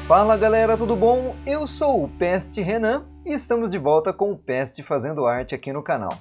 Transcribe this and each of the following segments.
Fala galera, tudo bom? Eu sou o Pest Renan e estamos de volta com o Pest Fazendo Arte aqui no canal.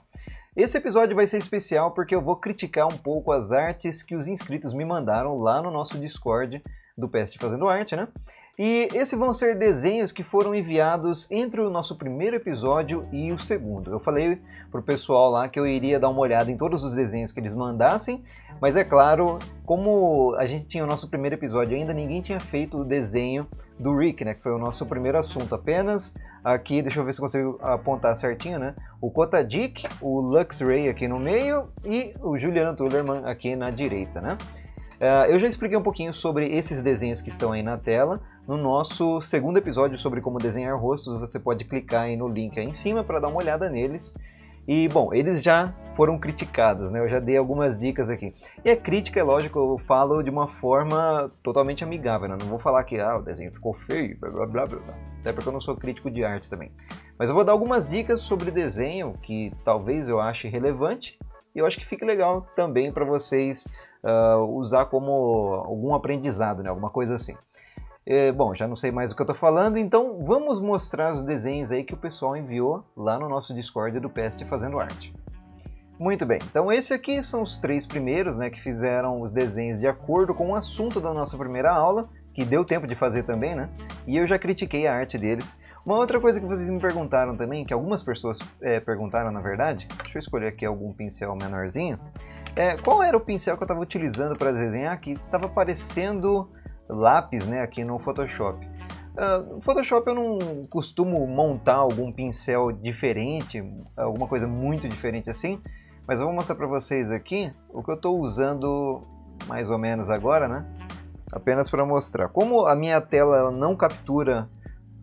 Esse episódio vai ser especial porque eu vou criticar um pouco as artes que os inscritos me mandaram lá no nosso Discord do Pest Fazendo Arte, né? E esses vão ser desenhos que foram enviados entre o nosso primeiro episódio e o segundo. Eu falei pro pessoal lá que eu iria dar uma olhada em todos os desenhos que eles mandassem, mas é claro, como a gente tinha o nosso primeiro episódio ainda, ninguém tinha feito o desenho do Rick, né, que foi o nosso primeiro assunto. Apenas aqui, deixa eu ver se eu consigo apontar certinho, né, o Kotadik, o Luxray aqui no meio e o Julian Tullerman aqui na direita, né. Eu já expliquei um pouquinho sobre esses desenhos que estão aí na tela no nosso segundo episódio sobre como desenhar rostos. Você pode clicar aí no link aí em cima para dar uma olhada neles. E, bom, eles já foram criticados, né? Eu já dei algumas dicas aqui. E a crítica, é lógico, eu falo de uma forma totalmente amigável, né? Não vou falar que o desenho ficou feio, blá blá blá blá. Até porque eu não sou crítico de arte também. Mas eu vou dar algumas dicas sobre desenho que talvez eu ache relevante. E eu acho que fique legal também para vocês usar como algum aprendizado, né? Alguma coisa assim. Bom, já não sei mais o que eu tô falando, então vamos mostrar os desenhos aí que o pessoal enviou lá no nosso Discord do Pest Fazendo Arte. Muito bem, então esse aqui são os três primeiros, né, que fizeram os desenhos de acordo com o assunto da nossa primeira aula, que deu tempo de fazer também, né, e eu já critiquei a arte deles. Uma outra coisa que vocês me perguntaram também, que algumas pessoas perguntaram na verdade, deixa eu escolher aqui algum pincel menorzinho, qual era o pincel que eu estava utilizando para desenhar, que estava parecendo lápis, né, aqui no Photoshop. No Photoshop eu não costumo montar algum pincel diferente, alguma coisa muito diferente assim, mas eu vou mostrar para vocês aqui o que eu estou usando mais ou menos agora, né, apenas para mostrar. Como a minha tela não captura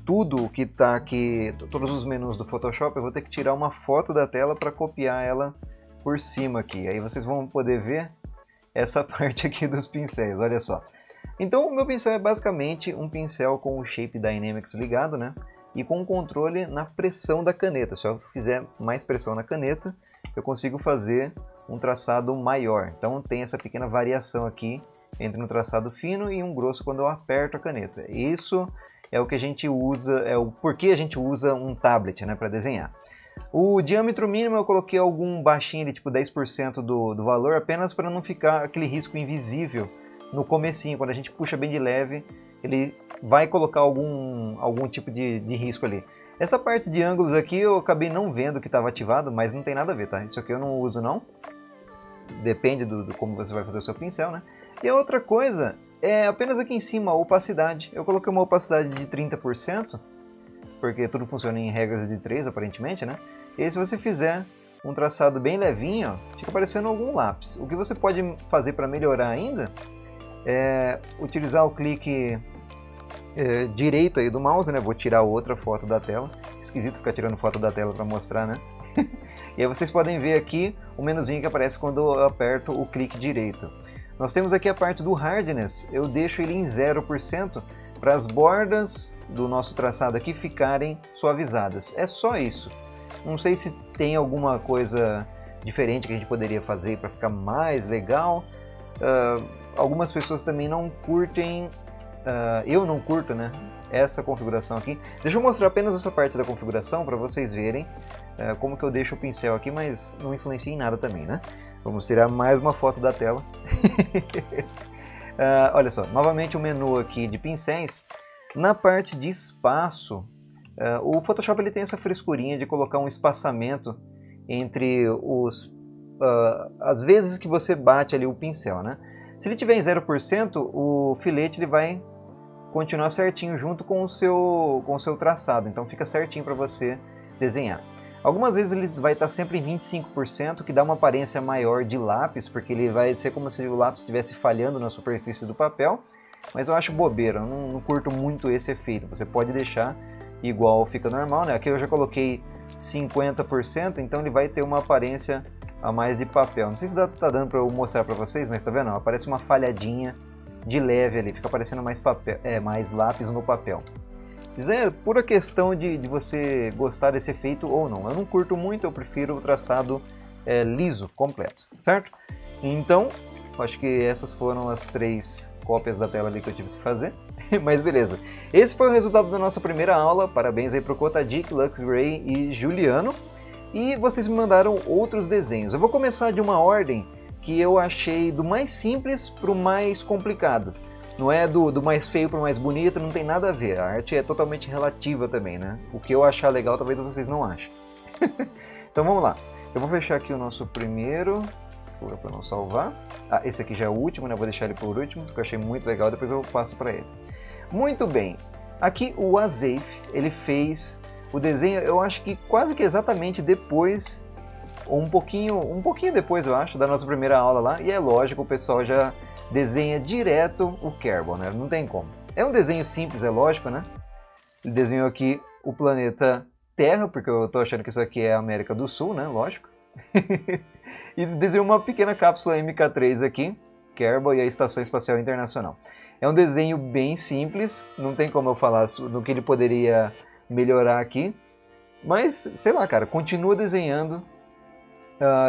tudo que está aqui, todos os menus do Photoshop, eu vou ter que tirar uma foto da tela para copiar ela por cima aqui. Aí vocês vão poder ver essa parte aqui dos pincéis, olha só. Então o meu pincel é basicamente um pincel com o Shape Dynamics ligado, né? E com o controle na pressão da caneta. Se eu fizer mais pressão na caneta, eu consigo fazer um traçado maior. Então tem essa pequena variação aqui entre um traçado fino e um grosso quando eu aperto a caneta. Isso é o que a gente usa, é o porquê a gente usa um tablet, né, para desenhar. O diâmetro mínimo eu coloquei algum baixinho, ali, tipo 10% do valor, apenas para não ficar aquele risco invisível no comecinho. Quando a gente puxa bem de leve, ele vai colocar algum tipo de risco ali. Essa parte de ângulos aqui eu acabei não vendo que estava ativado, mas não tem nada a ver, tá? Isso aqui eu não uso não. Depende do como você vai fazer o seu pincel, né? E a outra coisa é apenas aqui em cima a opacidade. Eu coloquei uma opacidade de 30%, porque tudo funciona em regras de 3 aparentemente, né? E aí, se você fizer um traçado bem levinho, ó, fica parecendo algum lápis. O que você pode fazer para melhorar ainda é utilizar o clique direito aí do mouse, né? Vou tirar outra foto da tela. Esquisito ficar tirando foto da tela para mostrar, né? E aí vocês podem ver aqui o menuzinho que aparece quando eu aperto o clique direito. Nós temos aqui a parte do hardness. Eu deixo ele em 0% para as bordas do nosso traçado aqui ficarem suavizadas. É só isso. Não sei se tem alguma coisa diferente que a gente poderia fazer para ficar mais legal. Algumas pessoas também não curtem, eu não curto, né, essa configuração aqui. Deixa eu mostrar apenas essa parte da configuração para vocês verem como que eu deixo o pincel aqui, mas não influencia em nada também, né? Vamos tirar mais uma foto da tela. Olha só, novamente o menu aqui de pincéis. Na parte de espaço, o Photoshop ele tem essa frescurinha de colocar um espaçamento entre as vezes que você bate ali o pincel, né? Se ele tiver em 0%, o filete ele vai continuar certinho junto com o seu traçado, então fica certinho para você desenhar. Algumas vezes ele vai estar sempre em 25%, que dá uma aparência maior de lápis, porque ele vai ser como se o lápis estivesse falhando na superfície do papel, mas eu acho bobeira, eu não curto muito esse efeito. Você pode deixar igual fica normal, né? Aqui eu já coloquei 50%, então ele vai ter uma aparência a mais de papel. Não sei se tá dando para eu mostrar para vocês, mas tá vendo? Aparece uma falhadinha de leve ali, fica parecendo mais papel, mais lápis no papel. Isso é pura questão de você gostar desse efeito ou não. Eu não curto muito, eu prefiro o traçado liso, completo, certo? Então, acho que essas foram as três cópias da tela ali que eu tive que fazer. Mas beleza. Esse foi o resultado da nossa primeira aula. Parabéns aí pro Cotadik, LuxRay e Juliano. E vocês me mandaram outros desenhos. Eu vou começar de uma ordem que eu achei do mais simples para o mais complicado. Não é do mais feio para o mais bonito, não tem nada a ver. A arte é totalmente relativa também, né? O que eu achar legal talvez vocês não achem. Então vamos lá. Eu vou fechar aqui o nosso primeiro, para não salvar. Ah, esse aqui já é o último, né? Vou deixar ele por último, porque eu achei muito legal, depois eu passo para ele. Muito bem. Aqui o Azeif, ele fez o desenho, eu acho que quase que exatamente depois, ou um pouquinho depois, eu acho, da nossa primeira aula lá. E é lógico, o pessoal já desenha direto o Kerbal, né? Não tem como. É um desenho simples, é lógico, né? Ele desenhou aqui o planeta Terra, porque eu tô achando que isso aqui é a América do Sul, né? Lógico. E desenhou uma pequena cápsula MK3 aqui, Kerbal e a Estação Espacial Internacional. É um desenho bem simples, não tem como eu falar do que ele poderia melhorar aqui. Mas, sei lá, cara, continua desenhando.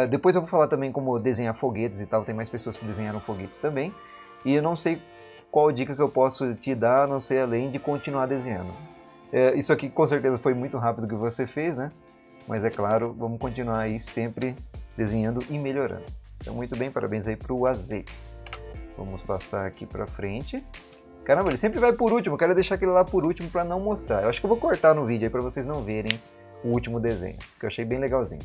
Depois eu vou falar também como desenhar foguetes e tal, tem mais pessoas que desenharam foguetes também. E eu não sei qual dica que eu posso te dar, a não ser além de continuar desenhando. Isso aqui com certeza foi muito rápido que você fez, né? Mas é claro, vamos continuar aí sempre desenhando e melhorando. Então muito bem, parabéns aí pro AZ. Vamos passar aqui pra frente. Caramba, ele sempre vai por último, eu quero deixar aquele lá por último pra não mostrar. Eu acho que eu vou cortar no vídeo aí pra vocês não verem o último desenho, que eu achei bem legalzinho.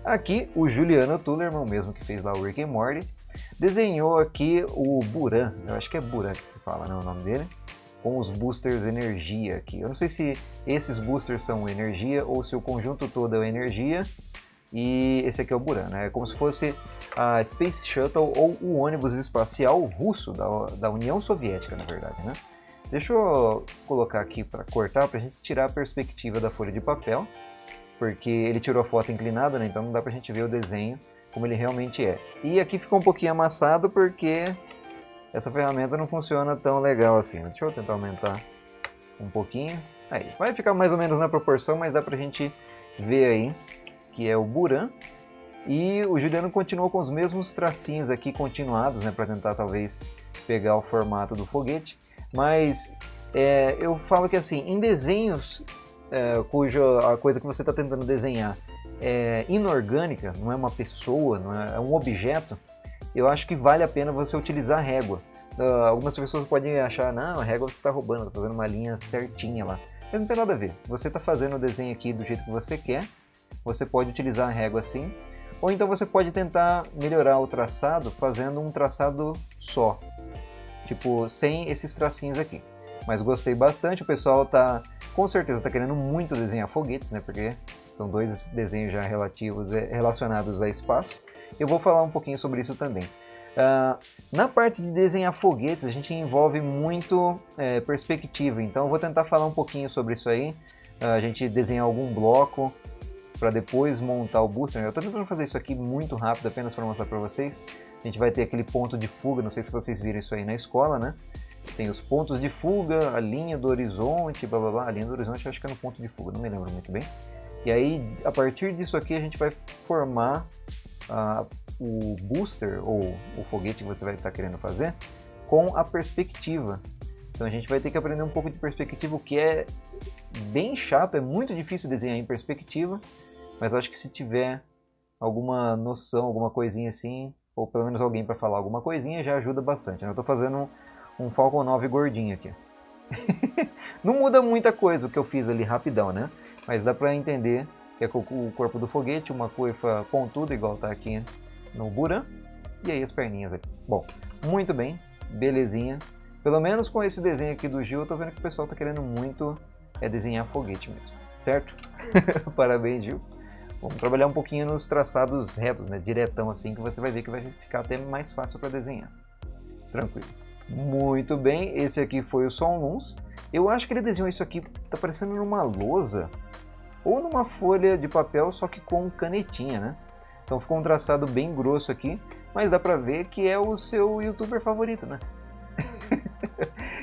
Aqui o Juliano Tullerman, mesmo que fez lá o Rick and Morty, desenhou aqui o Buran, eu acho que é Buran que se fala, né, o nome dele, com os boosters energia aqui. Eu não sei se esses boosters são energia ou se o conjunto todo é energia. E esse aqui é o Buran, né? É como se fosse a Space Shuttle ou o ônibus espacial russo da União Soviética, na verdade, né? Deixa eu colocar aqui para cortar, para a gente tirar a perspectiva da folha de papel, porque ele tirou a foto inclinada, né? Então não dá para a gente ver o desenho como ele realmente é. E aqui ficou um pouquinho amassado porque essa ferramenta não funciona tão legal assim. Deixa eu tentar aumentar um pouquinho. Aí, vai ficar mais ou menos na proporção, mas dá pra gente ver aí que é o Buran. E o Juliano continuou com os mesmos tracinhos aqui continuados, né, para tentar talvez pegar o formato do foguete. Mas eu falo que assim, em desenhos cuja a coisa que você está tentando desenhar é inorgânica, não é uma pessoa, não é um objeto, eu acho que vale a pena você utilizar a régua. Algumas pessoas podem achar, não, a régua você está roubando, está fazendo uma linha certinha lá. Mas não tem nada a ver. Se você está fazendo o desenho aqui do jeito que você quer, você pode utilizar a régua assim. Ou então você pode tentar melhorar o traçado fazendo um traçado só. Tipo, sem esses tracinhos aqui. Mas gostei bastante, o pessoal com certeza está querendo muito desenhar foguetes, né? Porque são dois desenhos já relacionados a espaço. Eu vou falar um pouquinho sobre isso também. Na parte de desenhar foguetes, a gente envolve muito perspectiva, então eu vou tentar falar um pouquinho sobre isso aí. A gente desenhar algum bloco para depois montar o booster. Eu estou tentando fazer isso aqui muito rápido, apenas para mostrar para vocês. A gente vai ter aquele ponto de fuga, não sei se vocês viram isso aí na escola, né? Tem os pontos de fuga, a linha do horizonte, blá blá blá. A linha do horizonte eu acho que é no ponto de fuga, não me lembro muito bem. E aí, a partir disso aqui, a gente vai formar o booster, ou o foguete que você vai estar querendo fazer, com a perspectiva. Então a gente vai ter que aprender um pouco de perspectiva, o que é bem chato, é muito difícil desenhar em perspectiva, mas eu acho que se tiver alguma noção, alguma coisinha assim, ou pelo menos alguém para falar alguma coisinha, já ajuda bastante. Eu estou fazendo um Falcon 9 gordinho aqui. Não muda muita coisa o que eu fiz ali rapidão, né? Mas dá para entender que é o corpo do foguete, uma coifa pontuda, igual está aqui no Buran, e aí as perninhas aqui. Bom, muito bem, belezinha. Pelo menos com esse desenho aqui do Gil, eu tô vendo que o pessoal tá querendo muito desenhar foguete mesmo, certo? Parabéns, Gil. Vamos trabalhar um pouquinho nos traçados retos, né? Diretão assim, que você vai ver que vai ficar até mais fácil para desenhar. Tranquilo. Muito bem, esse aqui foi o Son Luns. Eu acho que ele desenhou isso aqui, tá parecendo numa lousa, ou numa folha de papel, só que com canetinha, né? Então ficou um traçado bem grosso aqui, mas dá pra ver que é o seu youtuber favorito, né?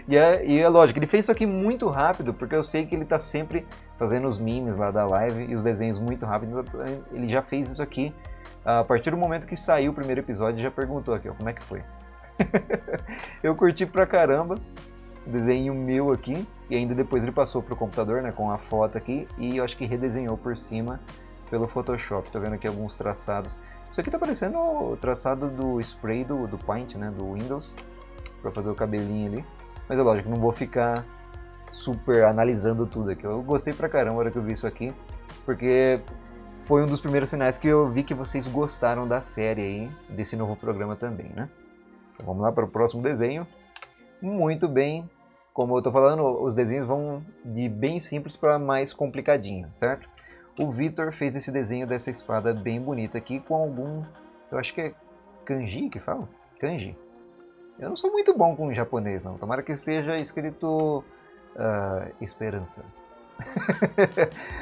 E é lógico, ele fez isso aqui muito rápido, porque eu sei que ele tá sempre fazendo os memes lá da live e os desenhos muito rápido. Ele já fez isso aqui a partir do momento que saiu o primeiro episódio, já perguntou aqui, ó, como é que foi. Eu curti pra caramba, desenho meu aqui, e ainda depois ele passou pro computador, né, com a foto aqui, e eu acho que redesenhou por cima pelo Photoshop. Tô vendo aqui alguns traçados. Isso aqui tá parecendo o traçado do spray do Paint, né, do Windows, pra fazer o cabelinho ali. Mas é lógico, não vou ficar super analisando tudo aqui. Eu gostei pra caramba na hora que eu vi isso aqui, porque foi um dos primeiros sinais que eu vi que vocês gostaram da série aí, desse novo programa também, né? Então vamos lá para o próximo desenho. Muito bem, como eu tô falando, os desenhos vão de bem simples para mais complicadinho, certo? O Vitor fez esse desenho dessa espada bem bonita aqui com algum, eu acho que é kanji que fala? Kanji. Eu não sou muito bom com japonês não, tomara que esteja escrito esperança.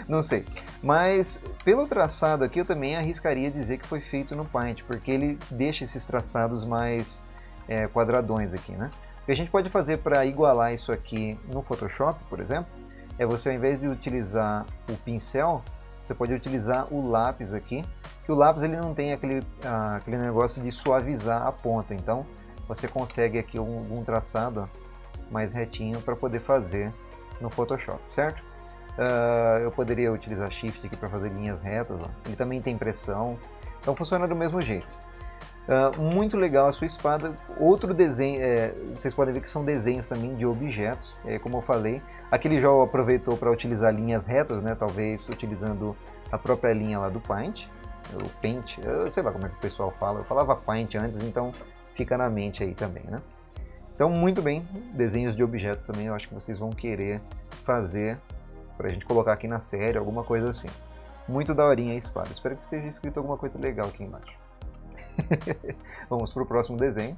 Não sei, mas pelo traçado aqui eu também arriscaria dizer que foi feito no Paint, porque ele deixa esses traçados mais quadradões aqui, né? O que a gente pode fazer para igualar isso aqui no Photoshop, por exemplo, é você, ao invés de utilizar o pincel, você pode utilizar o lápis aqui, que o lápis ele não tem aquele negócio de suavizar a ponta, então você consegue aqui um traçado mais retinho para poder fazer no Photoshop, certo? Eu poderia utilizar Shift aqui para fazer linhas retas, ó. Ele também tem pressão, então funciona do mesmo jeito. Muito legal a sua espada. Outro desenho, vocês podem ver que são desenhos também de objetos, como eu falei. Aqui ele já aproveitou para utilizar linhas retas, né? Talvez utilizando a própria linha lá do Paint, o Paint, eu sei lá como é que o pessoal fala, eu falava Paint antes, então fica na mente aí também, né? Então muito bem, desenhos de objetos também eu acho que vocês vão querer fazer pra gente colocar aqui na série, alguma coisa assim. Muito daorinha a espada, espero que esteja escrito alguma coisa legal aqui embaixo. Vamos para o próximo desenho.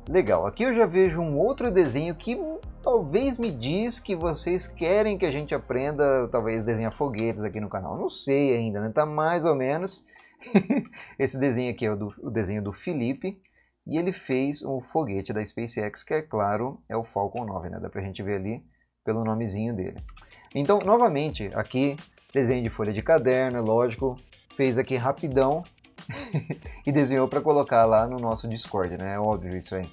Legal, aqui eu já vejo um outro desenho que talvez me diz que vocês querem que a gente aprenda, talvez desenhar foguetes aqui no canal. Não sei ainda, né? Tá mais ou menos. Esse desenho aqui é o desenho do Felipe, e ele fez um foguete da SpaceX, que é claro, é o Falcon 9, né? Dá pra gente ver ali pelo nomezinho dele. Então, novamente, aqui, desenho de folha de caderno, é lógico, fez aqui rapidão, e desenhou para colocar lá no nosso Discord, né? É óbvio isso aí.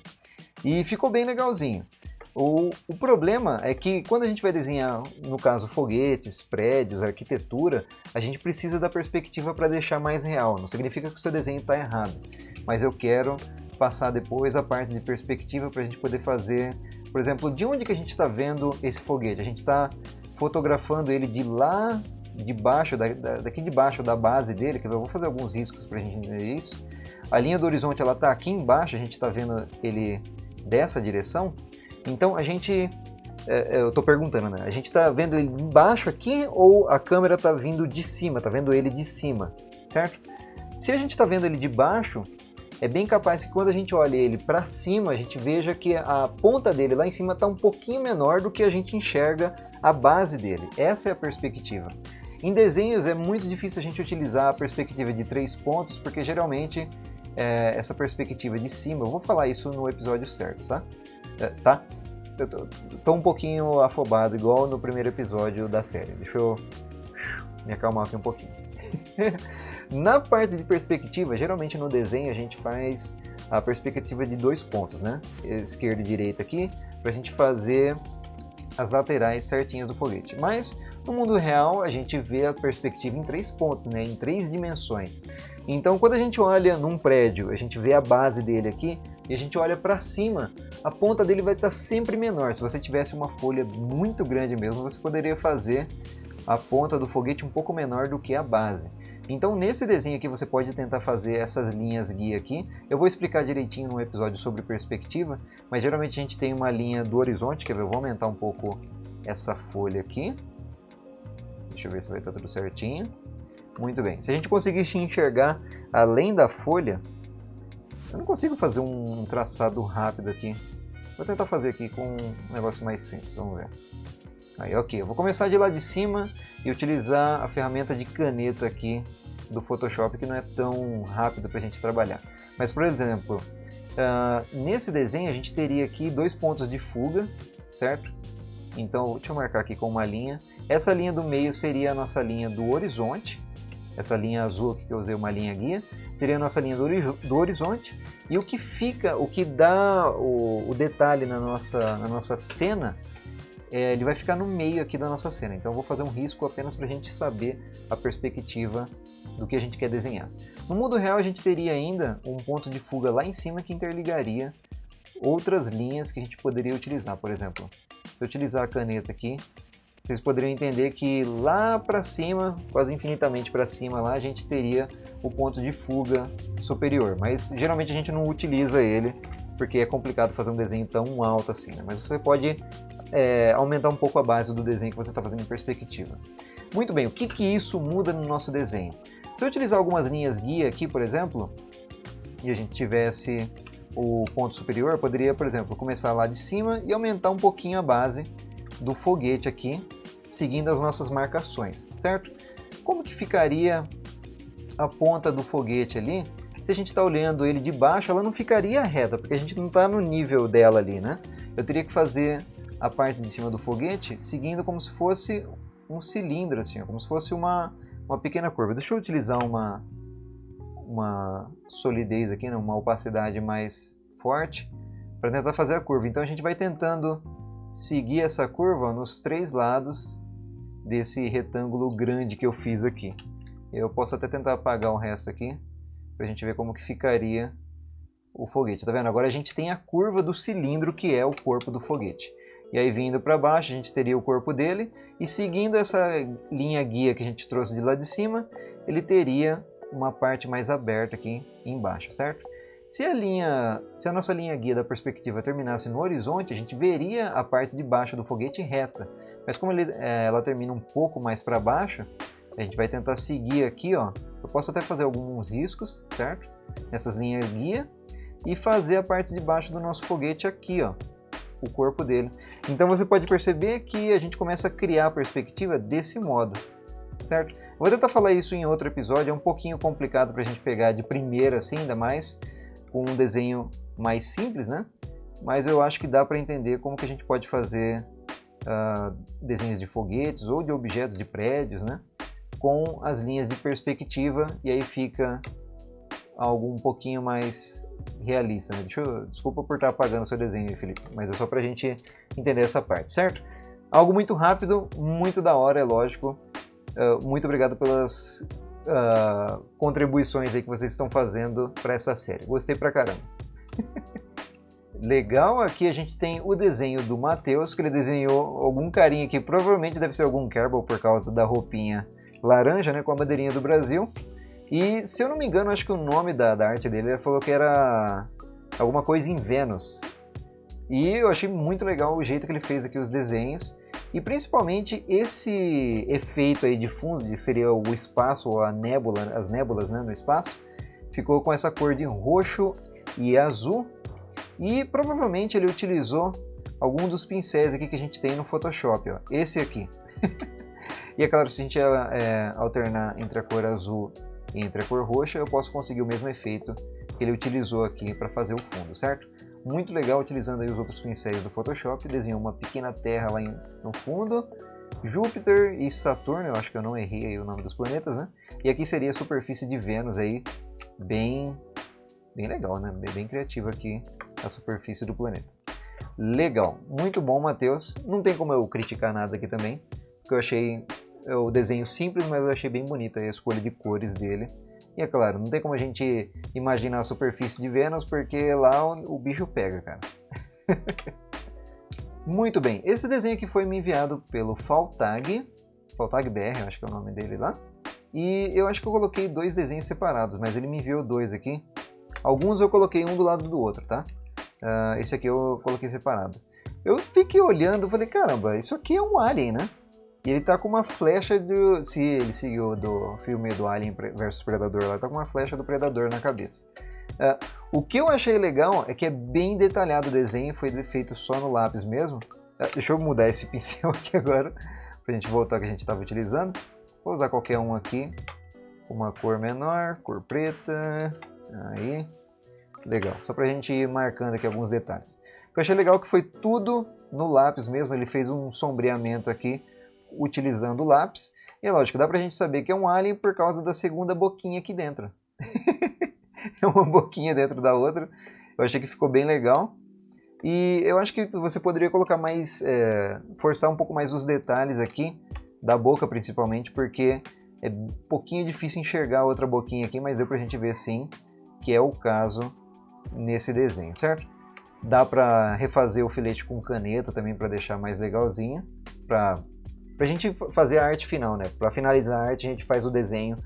E ficou bem legalzinho. O problema é que quando a gente vai desenhar, no caso, foguetes, prédios, arquitetura, a gente precisa da perspectiva para deixar mais real. Não significa que o seu desenho está errado, mas eu quero passar depois a parte de perspectiva para a gente poder fazer, por exemplo, de onde que a gente está vendo esse foguete? A gente está fotografando ele de lá de baixo, daqui de baixo da base dele, que eu vou fazer alguns riscos para a gente entender isso. A linha do horizonte ela está aqui embaixo, a gente está vendo ele dessa direção. Então a gente, eu estou perguntando, né? A gente está vendo ele embaixo aqui ou a câmera está vindo de cima, está vendo ele de cima, certo? Se a gente está vendo ele de baixo, é bem capaz que quando a gente olha ele para cima, a gente veja que a ponta dele lá em cima está um pouquinho menor do que a gente enxerga a base dele. Essa é a perspectiva. Em desenhos é muito difícil a gente utilizar a perspectiva de 3 pontos, porque geralmente essa perspectiva de cima, eu vou falar isso no episódio certo, tá? Eu tô um pouquinho afobado, igual no primeiro episódio da série. Deixa eu me acalmar aqui um pouquinho. Na parte de perspectiva, geralmente no desenho a gente faz a perspectiva de 2 pontos, né? Esquerda e direita aqui, pra gente fazer as laterais certinhas do foguete. Mas no mundo real a gente vê a perspectiva em 3 pontos, né? Em 3 dimensões. Então quando a gente olha num prédio, a gente vê a base dele aqui e a gente olha para cima, a ponta dele vai estar sempre menor. Se você tivesse uma folha muito grande mesmo, você poderia fazer a ponta do foguete um pouco menor do que a base. Então nesse desenho aqui você pode tentar fazer essas linhas guia aqui. Eu vou explicar direitinho no episódio sobre perspectiva, mas geralmente a gente tem uma linha do horizonte, quer ver? Eu vou aumentar um pouco essa folha aqui. Deixa eu ver se vai estar tudo certinho. Muito bem. Se a gente conseguisse enxergar além da folha, eu não consigo fazer um traçado rápido aqui. Vou tentar fazer aqui com um negócio mais simples, vamos ver. Aí, ok. Eu vou começar de lá de cima e utilizar a ferramenta de caneta aqui do Photoshop, que não é tão rápido para a gente trabalhar. Mas, por exemplo, nesse desenho a gente teria aqui 2 pontos de fuga, certo? Então, deixa eu marcar aqui com uma linha. Essa linha do meio seria a nossa linha do horizonte. Essa linha azul aqui que eu usei uma linha guia. seria a nossa linha do horizonte, e o que fica, o que dá o detalhe na nossa cena, ele vai ficar no meio aqui da nossa cena. Então eu vou fazer um risco apenas para a gente saber a perspectiva do que a gente quer desenhar. No mundo real a gente teria ainda um ponto de fuga lá em cima que interligaria outras linhas que a gente poderia utilizar. Por exemplo, se eu utilizar a caneta aqui, vocês poderiam entender que lá para cima, quase infinitamente para cima, lá a gente teria o ponto de fuga superior. Mas geralmente a gente não utiliza ele, porque é complicado fazer um desenho tão alto assim, né? Mas você pode aumentar um pouco a base do desenho que você está fazendo em perspectiva. Muito bem, o que isso muda no nosso desenho? Se eu utilizar algumas linhas guia aqui, por exemplo, e a gente tivesse o ponto superior, eu poderia, por exemplo, começar lá de cima e aumentar um pouquinho a base do foguete aqui, seguindo as nossas marcações, certo? Como que ficaria a ponta do foguete ali? Se a gente está olhando ele de baixo, ela não ficaria reta, porque a gente não está no nível dela ali, né? Eu teria que fazer a parte de cima do foguete seguindo como se fosse um cilindro, assim, como se fosse uma pequena curva. Deixa eu utilizar uma solidez aqui, né? Uma opacidade mais forte para tentar fazer a curva. Então a gente vai tentando seguir essa curva nos três lados desse retângulo grande que eu fiz aqui. Eu posso até tentar apagar o resto aqui para a gente ver como que ficaria o foguete. Tá vendo? Agora a gente tem a curva do cilindro que é o corpo do foguete. E aí vindo para baixo a gente teria o corpo dele e seguindo essa linha guia que a gente trouxe de lá de cima, ele teria uma parte mais aberta aqui embaixo, certo? Se a nossa linha guia da perspectiva terminasse no horizonte, a gente veria a parte de baixo do foguete reta. Mas como ela termina um pouco mais para baixo, a gente vai tentar seguir aqui, ó. Eu posso até fazer alguns riscos, certo? Nessas linhas guia e fazer a parte de baixo do nosso foguete aqui, ó, o corpo dele. Então você pode perceber que a gente começa a criar a perspectiva desse modo, certo? Eu vou tentar falar isso em outro episódio, é um pouquinho complicado para a gente pegar de primeira assim, ainda mais com um desenho mais simples, né? Mas eu acho que dá para entender como que a gente pode fazer desenhos de foguetes ou de objetos de prédios, né? Com as linhas de perspectiva, e aí fica algo um pouquinho mais realista, né? Desculpa por estar apagando o seu desenho, Felipe, mas é só para a gente entender essa parte, certo? Algo muito rápido, muito da hora, é lógico. Muito obrigado pelas contribuições aí que vocês estão fazendo para essa série. Gostei pra caramba. Legal, aqui a gente tem o desenho do Matheus, que ele desenhou algum carinha aqui, provavelmente deve ser algum Kerbal por causa da roupinha laranja, né, com a bandeirinha do Brasil. E se eu não me engano, acho que o nome da arte dele, ele falou que era alguma coisa em Vênus. E eu achei muito legal o jeito que ele fez aqui os desenhos. E principalmente esse efeito aí de fundo, que seria o espaço ou a nébula, as nébulas, né, no espaço, ficou com essa cor de roxo e azul. E provavelmente ele utilizou algum dos pincéis aqui que a gente tem no Photoshop, ó, esse aqui. E é claro, se a gente alternar entre a cor azul e entre a cor roxa, eu posso conseguir o mesmo efeito que ele utilizou aqui para fazer o fundo, certo? Muito legal, utilizando aí os outros pincéis do Photoshop, desenhou uma pequena terra lá no fundo, Júpiter e Saturno, eu acho que eu não errei aí o nome dos planetas, né? E aqui seria a superfície de Vênus aí, bem legal, né? Bem criativa aqui a superfície do planeta. Legal, muito bom, Matheus. Não tem como eu criticar nada aqui também, porque eu achei o desenho simples, mas eu achei bem bonita a escolha de cores dele. E é claro, não tem como a gente imaginar a superfície de Vênus, porque lá o bicho pega, cara. Muito bem, esse desenho aqui foi me enviado pelo Faltag BR, eu acho que é o nome dele lá. E eu acho que eu coloquei dois desenhos separados, mas ele me enviou dois aqui. Alguns eu coloquei um do lado do outro, tá? Esse aqui eu coloquei separado. Eu fiquei olhando e falei, caramba, isso aqui é um alien, né? E ele tá com uma flecha se ele seguiu do filme do Alien vs Predador lá, tá com uma flecha do Predador na cabeça. O que eu achei legal é que é bem detalhado o desenho, foi feito só no lápis mesmo. Deixa eu mudar esse pincel aqui agora, pra gente voltar ao que a gente estava utilizando. Vou usar qualquer um aqui, uma cor menor, cor preta, aí, legal. Só pra gente ir marcando aqui alguns detalhes. O que eu achei legal é que foi tudo no lápis mesmo, ele fez um sombreamento aqui, utilizando o lápis. E é lógico, dá pra gente saber que é um alien por causa da segunda boquinha aqui dentro. É uma boquinha dentro da outra. Eu achei que ficou bem legal. E eu acho que você poderia colocar mais, forçar um pouco mais os detalhes aqui, da boca principalmente, porque é um pouquinho difícil enxergar a outra boquinha aqui, mas deu pra gente ver sim que é o caso nesse desenho, certo? Dá pra refazer o filete com caneta também para deixar mais legalzinho, pra gente fazer a arte final, né? Pra finalizar a arte a gente faz o desenho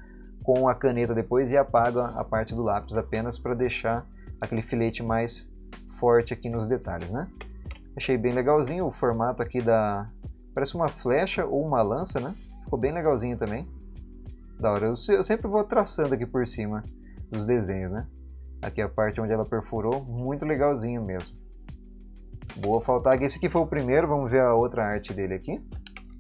com a caneta depois e apaga a parte do lápis apenas para deixar aquele filete mais forte aqui nos detalhes, né? Achei bem legalzinho o formato aqui parece uma flecha ou uma lança, né? Ficou bem legalzinho também. Da hora. Eu sempre vou traçando aqui por cima dos desenhos, né? Aqui a parte onde ela perfurou, muito legalzinho mesmo. Boa, Faltag. Esse aqui foi o primeiro, vamos ver a outra arte dele aqui.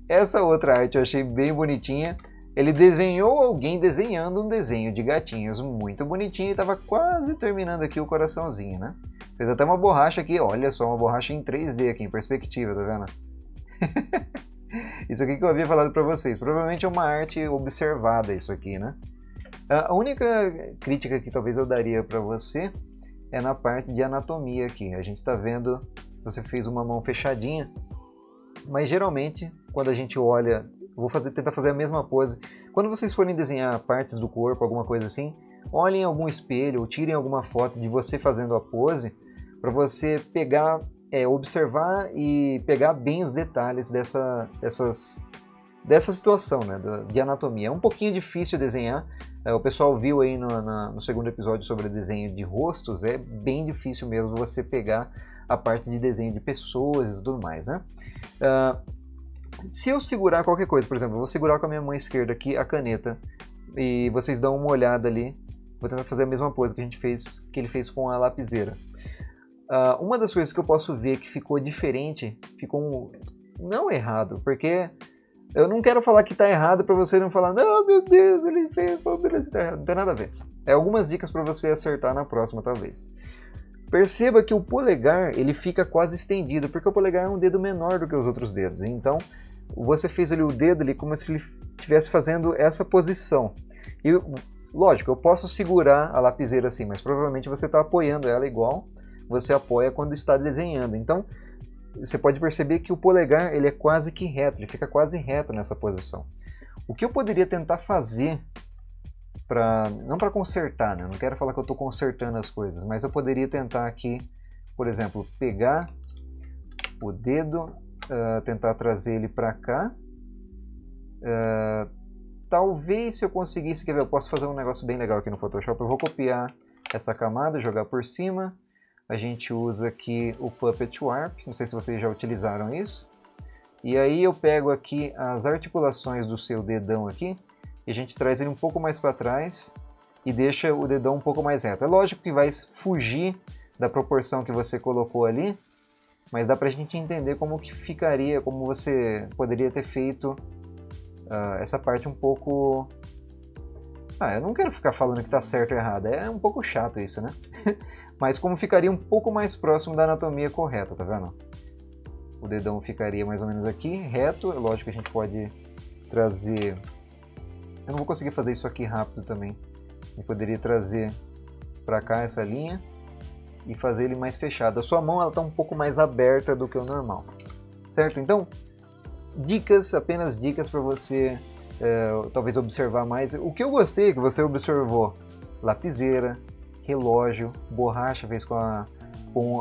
Essa outra arte eu achei bem bonitinha. Ele desenhou alguém desenhando um desenho de gatinhos muito bonitinho e estava quase terminando aqui o coraçãozinho, né? Fez até uma borracha aqui, olha só, uma borracha em 3D aqui, em perspectiva, tá vendo? Isso aqui que eu havia falado para vocês, provavelmente é uma arte observada isso aqui, né? A única crítica que talvez eu daria para você é na parte de anatomia aqui. A gente está vendo, você fez uma mão fechadinha, mas geralmente quando a gente olha... Vou tentar fazer a mesma pose. Quando vocês forem desenhar partes do corpo, alguma coisa assim, olhem em algum espelho ou tirem alguma foto de você fazendo a pose para você pegar, observar e pegar bem os detalhes dessa situação, né, de anatomia. É um pouquinho difícil desenhar. O pessoal viu aí no segundo episódio sobre desenho de rostos, é bem difícil mesmo você pegar a parte de desenho de pessoas e tudo mais, né? Se eu segurar qualquer coisa, por exemplo, eu vou segurar com a minha mão esquerda aqui a caneta e vocês dão uma olhada ali, vou tentar fazer a mesma pose que ele fez com a lapiseira. Uma das coisas que eu posso ver que ficou diferente, não errado, porque eu não quero falar que está errado para você não falar, não, meu Deus, ele fez, tá errado. Não tem nada a ver. É algumas dicas para você acertar na próxima, talvez. Perceba que o polegar ele fica quase estendido, porque o polegar é um dedo menor do que os outros dedos. Então, você fez ali o dedo ali como se ele estivesse fazendo essa posição. E, lógico, eu posso segurar a lapiseira assim, mas provavelmente você está apoiando ela igual você apoia quando está desenhando. Então, você pode perceber que o polegar ele é quase que reto, ele fica quase reto nessa posição. O que eu poderia tentar fazer, não para consertar, né? Não quero falar que eu estou consertando as coisas, mas eu poderia tentar aqui, por exemplo, pegar o dedo, tentar trazer ele para cá. Talvez se eu conseguisse, quer ver, eu posso fazer um negócio bem legal aqui no Photoshop. Eu vou copiar essa camada, jogar por cima. A gente usa aqui o Puppet Warp, não sei se vocês já utilizaram isso. E aí eu pego aqui as articulações do seu dedão aqui, e a gente traz ele um pouco mais para trás e deixa o dedão um pouco mais reto. É lógico que vai fugir da proporção que você colocou ali, mas dá pra gente entender como que ficaria, como você poderia ter feito essa parte um pouco... eu não quero ficar falando que tá certo ou errado, é um pouco chato isso, né? Mas como ficaria um pouco mais próximo da anatomia correta, tá vendo? O dedão ficaria mais ou menos aqui, reto. É lógico que a gente pode trazer... Eu não vou conseguir fazer isso aqui rápido também. Eu poderia trazer pra cá essa linha e fazer ele mais fechado. A sua mão ela tá um pouco mais aberta do que o normal, certo? Então, dicas, apenas dicas para você talvez observar mais. O que eu gostei que você observou, lapiseira, relógio, borracha, fez com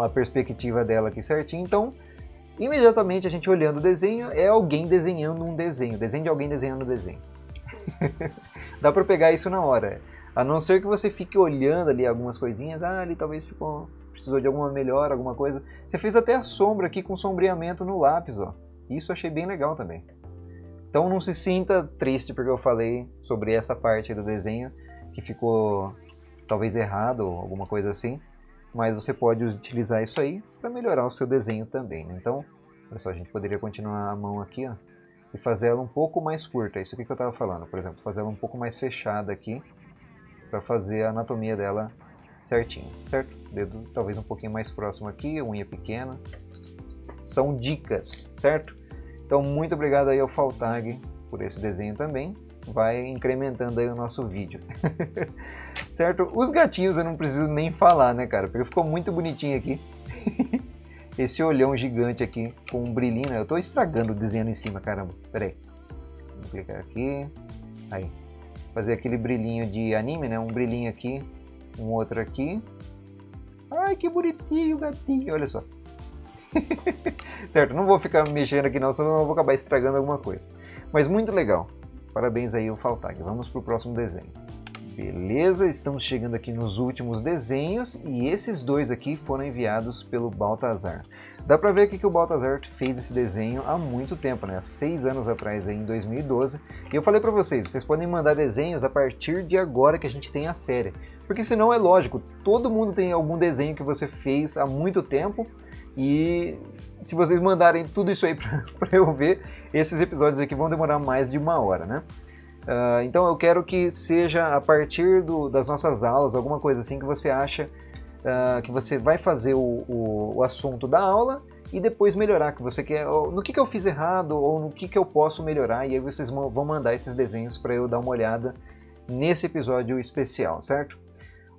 a perspectiva dela aqui certinho. Então, imediatamente a gente olhando o desenho, é alguém desenhando um desenho de alguém desenhando um desenho. Dá para pegar isso na hora, a não ser que você fique olhando ali algumas coisinhas, ali talvez precisou de alguma melhora, alguma coisa. Você fez até a sombra aqui com sombreamento no lápis, ó. Isso eu achei bem legal também. Então não se sinta triste porque eu falei sobre essa parte do desenho que ficou talvez errado ou alguma coisa assim, mas você pode utilizar isso aí para melhorar o seu desenho também, né? Então, olha só, a gente poderia continuar a mão aqui, ó, e fazer ela um pouco mais curta. Isso aqui que eu estava falando, por exemplo, fazer ela um pouco mais fechada aqui para fazer a anatomia dela certinho, certo? Dedo talvez um pouquinho mais próximo aqui, unha pequena. São dicas, certo? Então, muito obrigado aí ao Faltag por esse desenho também, vai incrementando aí o nosso vídeo. Certo? Os gatinhos eu não preciso nem falar, né, cara? Porque ficou muito bonitinho aqui. Esse olhão gigante aqui com um brilhinho, né? Eu tô estragando o desenho em cima, caramba. Pera aí. Vou clicar aqui. Aí. Fazer aquele brilhinho de anime, né? Um brilhinho aqui, um outro aqui. Ai, que bonitinho o gatinho, olha só. Certo, não vou ficar mexendo aqui não, senão eu vou acabar estragando alguma coisa. Mas muito legal. Parabéns aí, o Faltag. Vamos para o próximo desenho. Beleza, estamos chegando aqui nos últimos desenhos e esses dois aqui foram enviados pelo Baltazar. Dá pra ver aqui que o Baltazar fez esse desenho há muito tempo, né? Há 6 anos atrás, aí, em 2012. E eu falei pra vocês, vocês podem mandar desenhos a partir de agora que a gente tem a série. Porque senão é lógico, todo mundo tem algum desenho que você fez há muito tempo e se vocês mandarem tudo isso aí pra eu ver, esses episódios aqui vão demorar mais de 1 hora, né? Então eu quero que seja a partir das nossas aulas, alguma coisa assim que você acha que você vai fazer o assunto da aula e depois melhorar, que você quer, no que eu fiz errado ou no que eu posso melhorar, e aí vocês vão mandar esses desenhos para eu dar uma olhada nesse episódio especial, certo?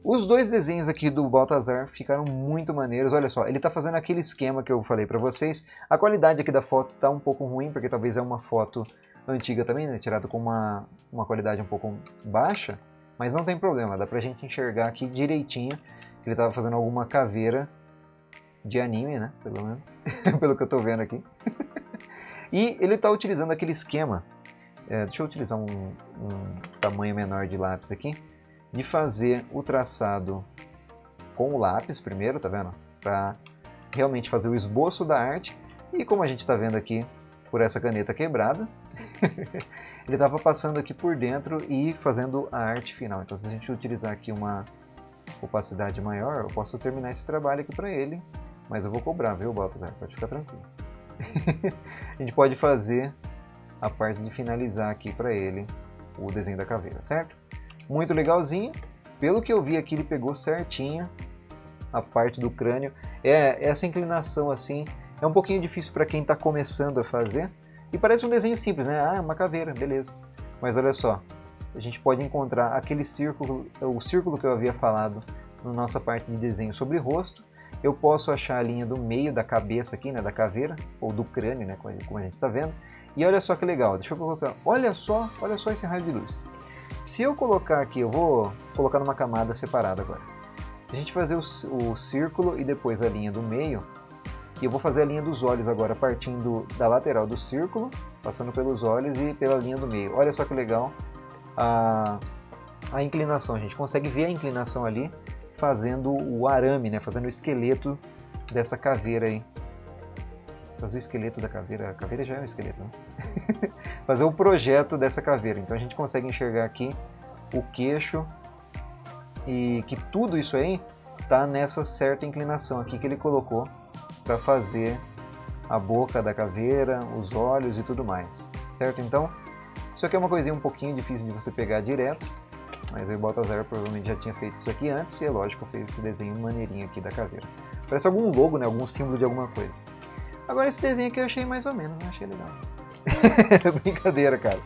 Os dois desenhos aqui do Baltazar ficaram muito maneiros, olha só, ele está fazendo aquele esquema que eu falei para vocês, a qualidade aqui da foto está um pouco ruim, porque talvez é uma foto antiga também, né? Tirada com uma qualidade um pouco baixa, mas não tem problema, dá pra gente enxergar aqui direitinho que ele estava fazendo alguma caveira de anime, né? Pelo menos, pelo que eu tô vendo aqui. E ele está utilizando aquele esquema, deixa eu utilizar um tamanho menor de lápis aqui, de fazer o traçado com o lápis primeiro, tá vendo? Para realmente fazer o esboço da arte, e como a gente está vendo aqui por essa caneta quebrada, ele estava passando aqui por dentro e fazendo a arte final. Então se a gente utilizar aqui uma opacidade maior, eu posso terminar esse trabalho aqui para ele, mas eu vou cobrar, viu, Baltazar? Pode ficar tranquilo. A gente pode fazer a parte de finalizar aqui para ele o desenho da caveira, certo? Muito legalzinho. Pelo que eu vi aqui, ele pegou certinho a parte do crânio. Essa inclinação assim é um pouquinho difícil para quem está começando a fazer. E parece um desenho simples, né? Ah, uma caveira, beleza. Mas olha só, a gente pode encontrar aquele círculo, o círculo que eu havia falado na nossa parte de desenho sobre rosto. Eu posso achar a linha do meio da cabeça aqui, né, da caveira, ou do crânio, né, como a gente está vendo. E olha só que legal, deixa eu colocar, olha só esse raio de luz. Se eu colocar aqui, eu vou colocar numa camada separada agora. Se a gente fazer o círculo e depois a linha do meio, e eu vou fazer a linha dos olhos agora, partindo da lateral do círculo, passando pelos olhos e pela linha do meio. Olha só que legal a inclinação, a gente consegue ver a inclinação ali, fazendo o arame, né? Fazendo o esqueleto dessa caveira aí. Fazer o esqueleto da caveira, a caveira já é um esqueleto, né? Fazer o projeto dessa caveira. Então a gente consegue enxergar aqui o queixo e que tudo isso aí tá nessa certa inclinação aqui que ele colocou para fazer a boca da caveira, os olhos e tudo mais, certo? Então, isso aqui é uma coisinha um pouquinho difícil de você pegar direto, mas o Baltazar provavelmente já tinha feito isso aqui antes e é lógico, fez esse desenho maneirinho aqui da caveira. Parece algum logo, né? Algum símbolo de alguma coisa. Agora esse desenho aqui eu achei mais ou menos, né? Achei legal. Brincadeira, cara.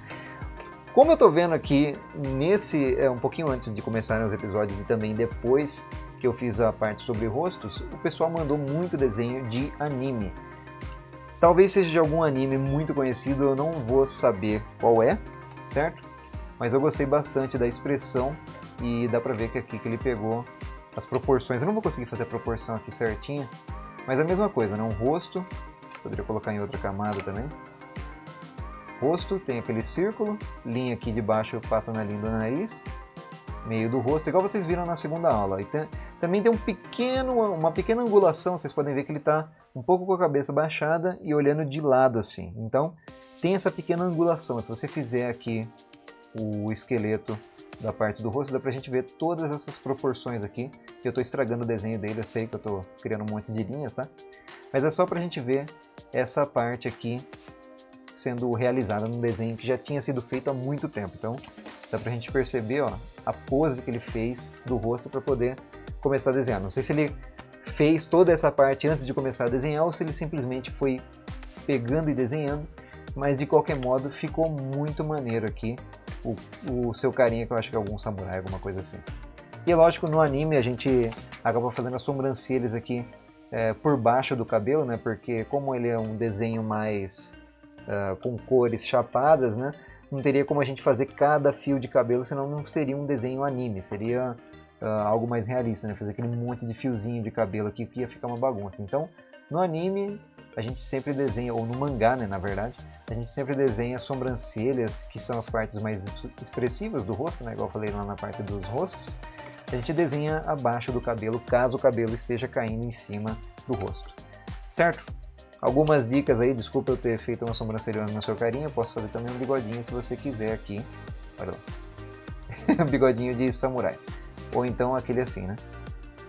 Como eu tô vendo aqui, um pouquinho antes de começarem os episódios e também depois que eu fiz a parte sobre rostos, o pessoal mandou muito desenho de anime. Talvez seja de algum anime muito conhecido, eu não vou saber qual é, certo? Mas eu gostei bastante da expressão e dá pra ver que aqui que ele pegou as proporções. Eu não vou conseguir fazer a proporção aqui certinha, mas é a mesma coisa, né? Um rosto, poderia colocar em outra camada também. Rosto, tem aquele círculo, linha aqui de baixo passa na linha do nariz, meio do rosto, igual vocês viram na segunda aula. E também tem uma pequena angulação, vocês podem ver que ele está um pouco com a cabeça baixada e olhando de lado assim. Então tem essa pequena angulação. Se você fizer aqui o esqueleto da parte do rosto, dá pra gente ver todas essas proporções aqui. Eu estou estragando o desenho dele, eu sei que eu estou criando um monte de linhas, tá? Mas é só pra gente ver essa parte aqui sendo realizada num desenho que já tinha sido feito há muito tempo. Então dá pra gente perceber, ó, a pose que ele fez do rosto para poder começar a desenhar. Não sei se ele fez toda essa parte antes de começar a desenhar ou se ele simplesmente foi pegando e desenhando. Mas de qualquer modo ficou muito maneiro aqui o seu carinha, que eu acho que é algum samurai, alguma coisa assim. E lógico, no anime a gente acaba fazendo as sobrancelhas aqui por baixo do cabelo, né? Porque como ele é um desenho mais com cores chapadas, né? Não teria como a gente fazer cada fio de cabelo, senão não seria um desenho anime, seria algo mais realista, né? Fazer aquele monte de fiozinho de cabelo aqui que ia ficar uma bagunça. Então, no anime a gente sempre desenha, ou no mangá, né, na verdade, a gente sempre desenha sobrancelhas, que são as partes mais expressivas do rosto, né? Igual eu falei lá na parte dos rostos. A gente desenha abaixo do cabelo, caso o cabelo esteja caindo em cima do rosto, certo? Algumas dicas aí, desculpa eu ter feito uma sobrancelha no seu carinha, posso fazer também um bigodinho se você quiser aqui, olha lá, bigodinho de samurai, ou então aquele assim, né?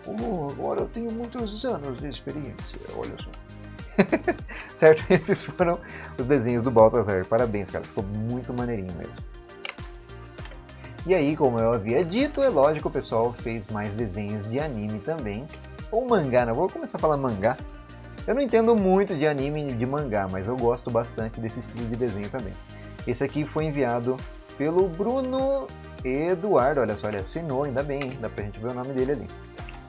Oh, agora eu tenho muitos anos de experiência, olha só. Certo? Esses foram os desenhos do Balthazar, parabéns cara, ficou muito maneirinho mesmo. E aí, como eu havia dito, é lógico, o pessoal fez mais desenhos de anime também. Ou mangá, né? Vou começar a falar mangá. Eu não entendo muito de anime e de mangá, mas eu gosto bastante desse estilo de desenho também. Esse aqui foi enviado pelo Bruno Eduardo, olha só, ele assinou, ainda bem, hein? Dá pra gente ver o nome dele ali.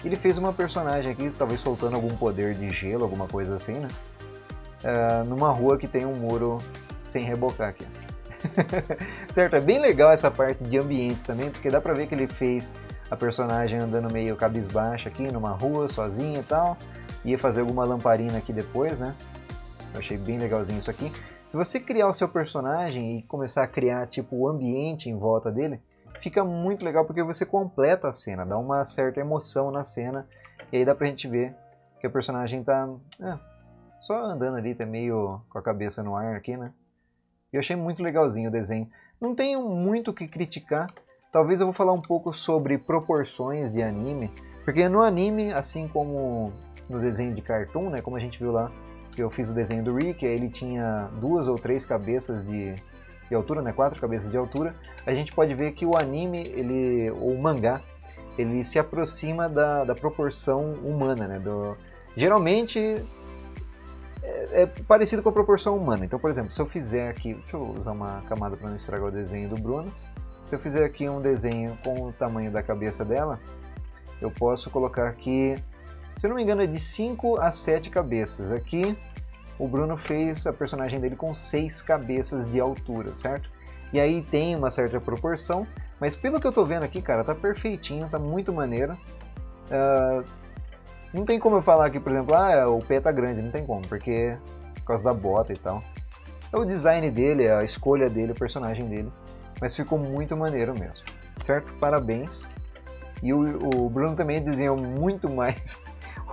Ele fez uma personagem aqui, talvez soltando algum poder de gelo, alguma coisa assim, né? Numa rua que tem um muro sem rebocar aqui. Certo, é bem legal essa parte de ambientes também, porque dá pra ver que ele fez a personagem andando meio cabisbaixa aqui numa rua, sozinha e tal. Ia fazer alguma lamparina aqui depois, né? Eu achei bem legalzinho isso aqui. Se você criar o seu personagem e começar a criar tipo o ambiente em volta dele, fica muito legal porque você completa a cena, dá uma certa emoção na cena. E aí dá pra gente ver que o personagem tá só andando ali, tá meio com a cabeça no ar aqui, né? Eu achei muito legalzinho o desenho. Não tenho muito o que criticar. Talvez eu vou falar um pouco sobre proporções de anime. Porque no anime, assim como no desenho de cartoon, né? Como a gente viu lá, que eu fiz o desenho do Rick, aí ele tinha 2 ou 3 cabeças de altura, né? 4 cabeças de altura. A gente pode ver que o anime, ou o mangá, ele se aproxima da proporção humana, né? Geralmente é parecido com a proporção humana. Então, por exemplo, se eu fizer aqui, deixa eu usar uma camada para não estragar o desenho do Bruno. Se eu fizer aqui um desenho com o tamanho da cabeça dela, eu posso colocar aqui, se eu não me engano é de 5 a 7 cabeças. Aqui o Bruno fez a personagem dele com 6 cabeças de altura, certo? E aí tem uma certa proporção, mas pelo que eu tô vendo aqui, cara, tá perfeitinho, tá muito maneiro. Não tem como eu falar aqui, por exemplo, o pé tá grande, não tem como, porque por causa da bota e tal. É o design dele, a escolha dele, o personagem dele, mas ficou muito maneiro mesmo, certo? Parabéns. E o Bruno também desenhou muito mais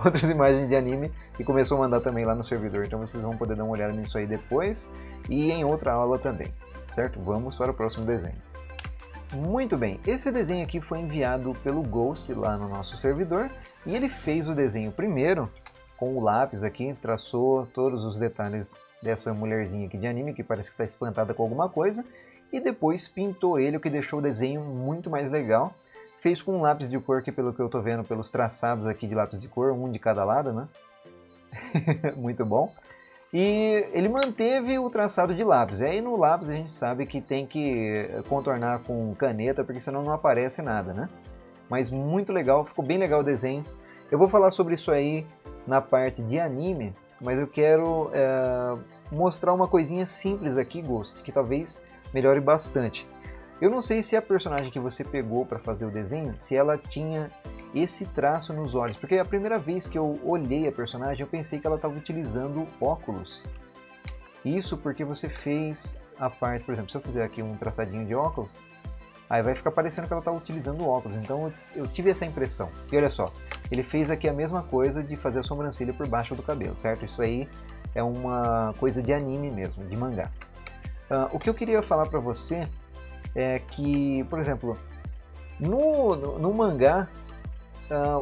outras imagens de anime e começou a mandar também lá no servidor, então vocês vão poder dar uma olhada nisso aí depois e em outra aula também, certo? Vamos para o próximo desenho. Muito bem, esse desenho aqui foi enviado pelo Ghost lá no nosso servidor e ele fez o desenho primeiro com o lápis aqui, traçou todos os detalhes dessa mulherzinha aqui de anime que parece que está espantada com alguma coisa e depois pintou ele, o que deixou o desenho muito mais legal. Fez com um lápis de cor que, pelo que eu tô vendo, pelos traçados aqui de lápis de cor, um de cada lado, né? Muito bom. E ele manteve o traçado de lápis. E aí no lápis a gente sabe que tem que contornar com caneta, porque senão não aparece nada, né? Mas muito legal, ficou bem legal o desenho. Eu vou falar sobre isso aí na parte de anime, mas eu quero mostrar uma coisinha simples aqui, Ghost, que talvez melhore bastante. Eu não sei se a personagem que você pegou para fazer o desenho, se ela tinha esse traço nos olhos, porque a primeira vez que eu olhei a personagem eu pensei que ela estava utilizando óculos. Isso porque você fez a parte, por exemplo, se eu fizer aqui um traçadinho de óculos, aí vai ficar parecendo que ela está utilizando óculos, então eu tive essa impressão. E olha só, ele fez aqui a mesma coisa de fazer a sobrancelha por baixo do cabelo, certo? Isso aí é uma coisa de anime mesmo, de mangá. O que eu queria falar para você é que, por exemplo, no mangá,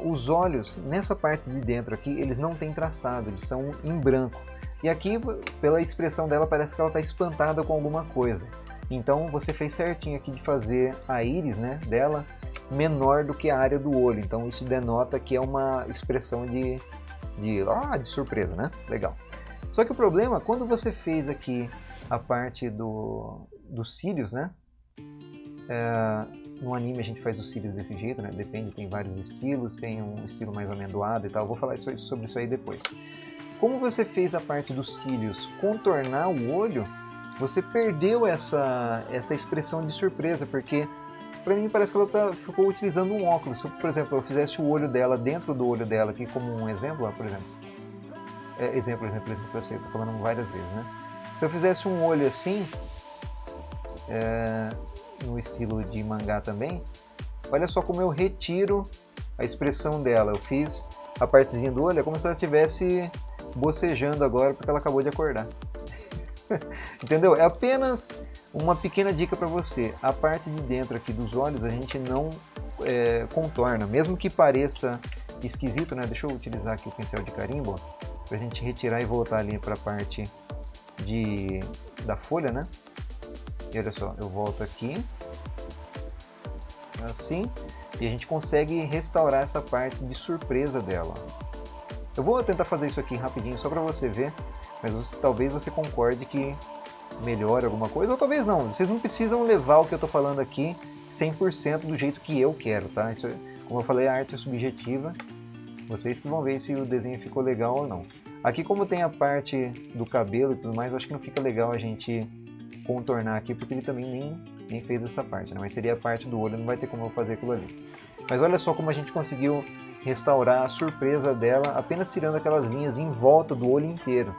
os olhos, nessa parte de dentro aqui, eles não têm traçado, eles são em branco. E aqui, pela expressão dela, parece que ela está espantada com alguma coisa. Então você fez certinho aqui de fazer a íris, né, dela menor do que a área do olho. Então isso denota que é uma expressão de surpresa, né? Legal. Só que o problema, quando você fez aqui a parte dos cílios, né? No anime a gente faz os cílios desse jeito, né? Depende, tem vários estilos, tem um estilo mais amendoado e tal. Vou falar sobre isso aí depois. Como você fez a parte dos cílios contornar o olho, você perdeu essa expressão de surpresa, porque pra mim parece que ela ficou utilizando um óculos. Se, por exemplo, eu fizesse o olho dela dentro do olho dela aqui como um exemplo, por exemplo. Exemplo, eu sei, tô falando várias vezes, né? Se eu fizesse um olho assim, no estilo de mangá também, olha só como eu retiro a expressão dela. Eu fiz a partezinha do olho, é como se ela estivesse bocejando agora porque ela acabou de acordar. Entendeu? É apenas uma pequena dica para você. A parte de dentro aqui dos olhos a gente não contorna, mesmo que pareça esquisito, né? Deixa eu utilizar aqui o pincel de carimbo para a gente retirar e voltar ali para a parte da folha, né? E olha só, eu volto aqui, assim, e a gente consegue restaurar essa parte de surpresa dela. Eu vou tentar fazer isso aqui rapidinho só para você ver, mas talvez você concorde que melhore alguma coisa, ou talvez não. Vocês não precisam levar o que eu estou falando aqui 100% do jeito que eu quero, tá? Isso, como eu falei, a arte é subjetiva, vocês que vão ver se o desenho ficou legal ou não. Aqui, como tem a parte do cabelo e tudo mais, eu acho que não fica legal a gente contornar aqui, porque ele também nem fez essa parte, né? Mas seria a parte do olho, não vai ter como eu fazer aquilo ali. Mas olha só como a gente conseguiu restaurar a surpresa dela apenas tirando aquelas linhas em volta do olho inteiro.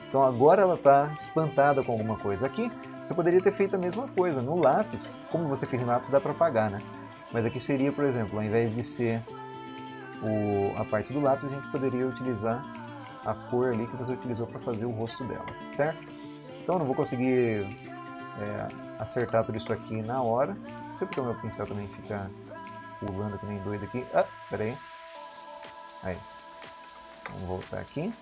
Então agora ela está espantada com alguma coisa. Aqui você poderia ter feito a mesma coisa. No lápis, como você fez no lápis, dá para apagar, né? Mas aqui seria, por exemplo, ao invés de ser a parte do lápis, a gente poderia utilizar a cor ali que você utilizou para fazer o rosto dela, certo? Então eu não vou conseguir acertar tudo isso aqui na hora. Não sei porque o meu pincel também fica pulando que nem doido aqui. Ah, peraí. Aí. Vamos voltar aqui.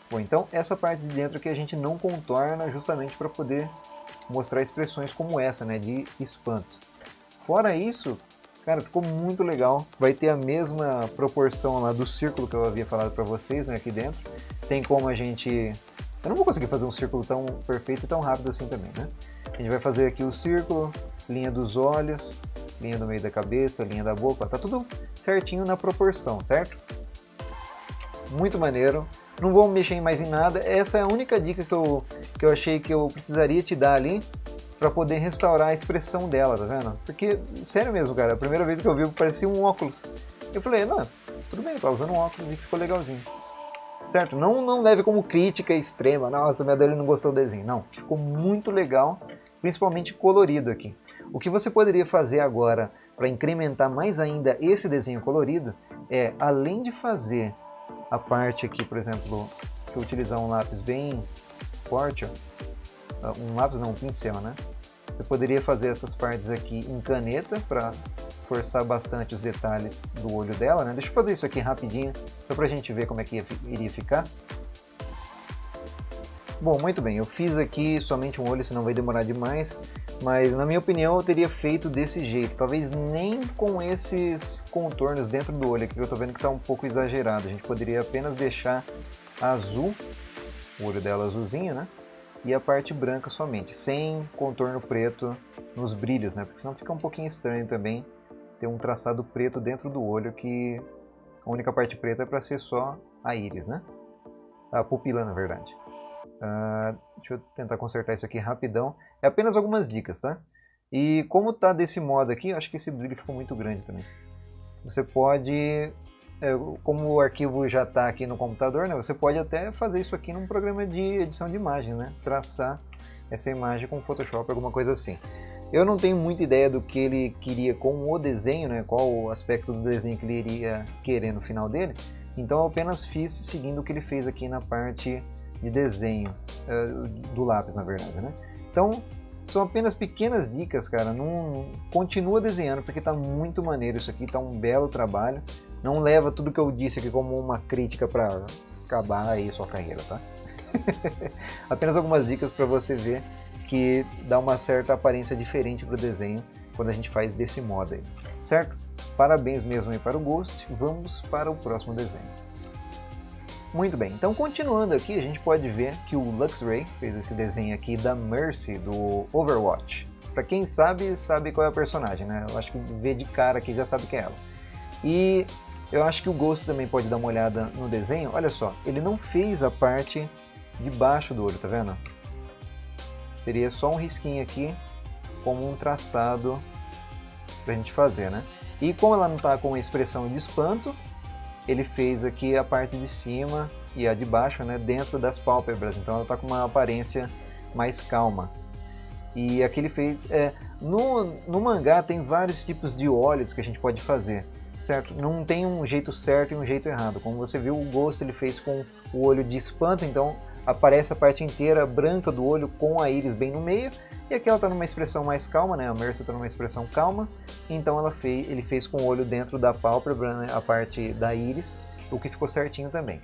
Bom, então essa parte de dentro que a gente não contorna justamente para poder mostrar expressões como essa, né, de espanto. Fora isso, cara, ficou muito legal. Vai ter a mesma proporção lá do círculo que eu havia falado para vocês, né, aqui dentro. Tem como a gente... Eu não vou conseguir fazer um círculo tão perfeito e tão rápido assim também, né? A gente vai fazer aqui o círculo, linha dos olhos, linha do meio da cabeça, linha da boca. Tá tudo certinho na proporção, certo? Muito maneiro. Não vou mexer mais em nada. Essa é a única dica que eu achei que eu precisaria te dar ali para poder restaurar a expressão dela, tá vendo? Porque, sério mesmo, cara, a primeira vez que eu vi parecia um óculos. Eu falei, não, tudo bem, eu tô usando um óculos e ficou legalzinho. Certo? Não leve como crítica extrema, nossa, minha dele não gostou do desenho. Não, ficou muito legal, principalmente colorido aqui. O que você poderia fazer agora para incrementar mais ainda esse desenho colorido é, além de fazer a parte aqui, por exemplo, que eu utilizar um lápis bem forte, ó, um lápis não, um pincel, né? Você poderia fazer essas partes aqui em caneta para forçar bastante os detalhes do olho dela, né? Deixa eu fazer isso aqui rapidinho, só pra gente ver como é que iria ficar. Bom, muito bem, eu fiz aqui somente um olho, senão vai demorar demais, mas na minha opinião eu teria feito desse jeito, talvez nem com esses contornos dentro do olho aqui, que eu tô vendo que tá um pouco exagerado. A gente poderia apenas deixar azul, o olho dela azulzinho, né? E a parte branca somente, sem contorno preto nos brilhos, né? Porque senão fica um pouquinho estranho também ter um traçado preto dentro do olho, que a única parte preta é para ser só a íris, né? A pupila, na verdade. Deixa eu tentar consertar isso aqui rapidão. É apenas algumas dicas, tá? E como tá desse modo aqui, eu acho que esse brilho ficou muito grande também. Você pode, como o arquivo já está aqui no computador, né? Você pode até fazer isso aqui num programa de edição de imagem, né? Traçar essa imagem com Photoshop, alguma coisa assim. Eu não tenho muita ideia do que ele queria com o desenho, né? Qual o aspecto do desenho que ele iria querer no final dele. Então eu apenas fiz seguindo o que ele fez aqui na parte de desenho do lápis, na verdade, né? Então são apenas pequenas dicas, cara. Não continua desenhando porque tá muito maneiro isso aqui, tá um belo trabalho. Não leva tudo que eu disse aqui como uma crítica para acabar aí sua carreira, tá? Apenas algumas dicas para você ver que dá uma certa aparência diferente para o desenho quando a gente faz desse modo aí, certo? Parabéns mesmo aí para o Ghost, vamos para o próximo desenho. Muito bem, então continuando aqui, a gente pode ver que o Luxray fez esse desenho aqui da Mercy do Overwatch. Pra quem sabe, sabe qual é a personagem, né? Eu acho que vê de cara aqui já sabe que é ela. E eu acho que o Ghost também pode dar uma olhada no desenho. Olha só, ele não fez a parte de baixo do olho, tá vendo? Seria só um risquinho aqui, como um traçado pra gente fazer, né? E como ela não tá com uma expressão de espanto, ele fez aqui a parte de cima e a de baixo, né, dentro das pálpebras. Então ela tá com uma aparência mais calma. E aqui ele fez... no mangá tem vários tipos de olhos que a gente pode fazer, certo? Não tem um jeito certo e um jeito errado. Como você viu, o Ghost ele fez com o olho de espanto, então aparece a parte inteira branca do olho com a íris bem no meio. E aqui ela está numa expressão mais calma, né? A Mercy está numa expressão calma. Então ele fez com o olho dentro da pálpebra, né? A parte da íris, o que ficou certinho também.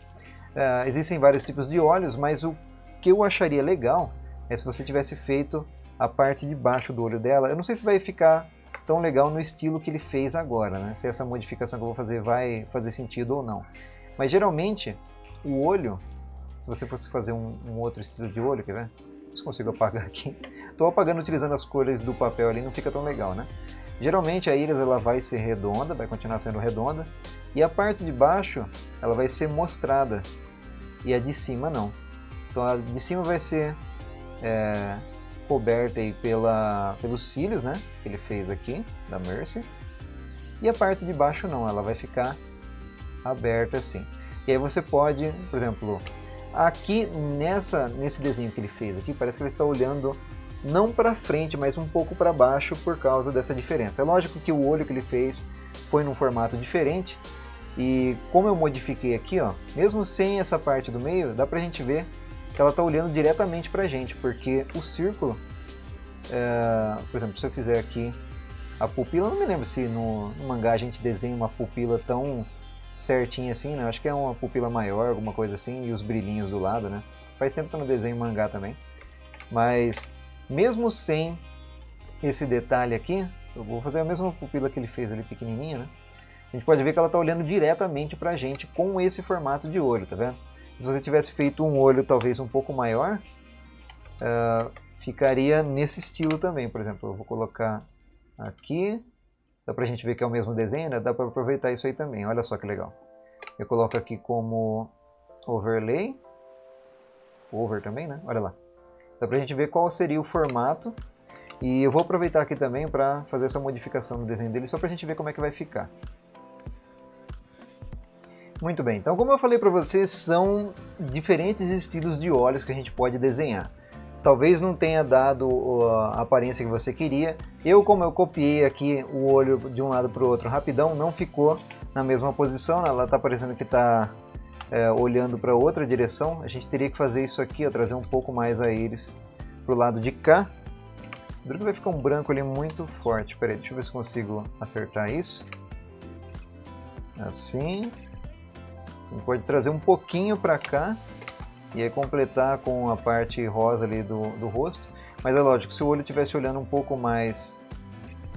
Existem vários tipos de olhos, mas o que eu acharia legal é se você tivesse feito a parte de baixo do olho dela. Eu não sei se vai ficar tão legal no estilo que ele fez agora, né? Se essa modificação que eu vou fazer vai fazer sentido ou não. Mas geralmente, o olho, se você fosse fazer um outro estilo de olho, quer ver? Se consigo apagar aqui. Estou apagando utilizando as cores do papel ali, não fica tão legal, né? Geralmente a íris ela vai ser redonda, vai continuar sendo redonda. E a parte de baixo, ela vai ser mostrada. E a de cima não. Então a de cima vai ser coberta aí pelos cílios, né? Que ele fez aqui, da Mercy. E a parte de baixo não, ela vai ficar aberta assim. E aí você pode, por exemplo, aqui nesse desenho que ele fez aqui, parece que ele está olhando não para frente, mas um pouco para baixo por causa dessa diferença. É lógico que o olho que ele fez foi num formato diferente. E como eu modifiquei aqui, ó, mesmo sem essa parte do meio, dá pra gente ver que ela está olhando diretamente pra gente, porque o círculo, por exemplo, se eu fizer aqui a pupila, eu não me lembro se no mangá a gente desenha uma pupila tão certinha assim, né? Acho que é uma pupila maior, alguma coisa assim, e os brilhinhos do lado, né? Faz tempo que eu não desenho mangá também. Mas mesmo sem esse detalhe aqui, eu vou fazer a mesma pupila que ele fez ali pequenininha, né? A gente pode ver que ela está olhando diretamente pra gente com esse formato de olho, tá vendo? Se você tivesse feito um olho talvez um pouco maior, ficaria nesse estilo também. Por exemplo, eu vou colocar aqui, dá pra gente ver que é o mesmo desenho, né? Dá pra aproveitar isso aí também, olha só que legal. Eu coloco aqui como overlay, over também, né? Olha lá. Dá pra gente ver qual seria o formato. E eu vou aproveitar aqui também para fazer essa modificação no desenho dele, só pra gente ver como é que vai ficar. Muito bem, então como eu falei para vocês, são diferentes estilos de olhos que a gente pode desenhar. Talvez não tenha dado a aparência que você queria. Como eu copiei aqui o olho de um lado para o outro rapidão, não ficou na mesma posição, né? Ela está parecendo que está olhando para outra direção. A gente teria que fazer isso aqui, ó, trazer um pouco mais a íris para o lado de cá. Duro que vai ficar um branco ali muito forte. Peraí, deixa eu ver se consigo acertar isso. Assim. A gente pode trazer um pouquinho para cá e aí completar com a parte rosa ali do rosto. Mas é lógico, se o olho estivesse olhando um pouco mais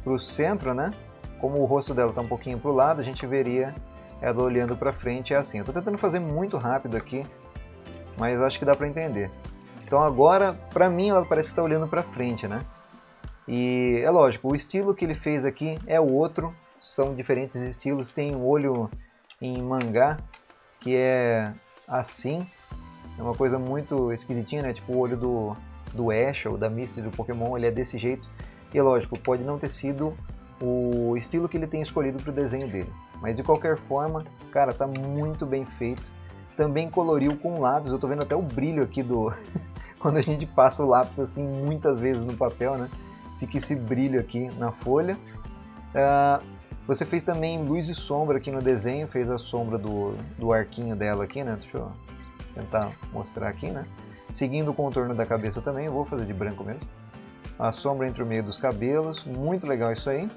para o centro, né? Como o rosto dela está um pouquinho para o lado, a gente veria ela olhando para frente, é assim. Eu estou tentando fazer muito rápido aqui, mas eu acho que dá para entender. Então agora, para mim, ela parece estar olhando para frente, né? E é lógico, o estilo que ele fez aqui é o outro, são diferentes estilos. Tem um olho em mangá que é assim, é uma coisa muito esquisitinha, né? Tipo o olho do Ash ou da Misty do Pokémon, ele é desse jeito. E é lógico, pode não ter sido o estilo que ele tem escolhido para o desenho dele. Mas de qualquer forma, cara, tá muito bem feito. Também coloriu com lápis, eu tô vendo até o brilho aqui quando a gente passa o lápis assim muitas vezes no papel, né? Fica esse brilho aqui na folha. Você fez também luz e sombra aqui no desenho, fez a sombra do arquinho dela aqui, né? Deixa eu tentar mostrar aqui, né? Seguindo o contorno da cabeça também, eu vou fazer de branco mesmo. A sombra entre o meio dos cabelos, muito legal isso aí.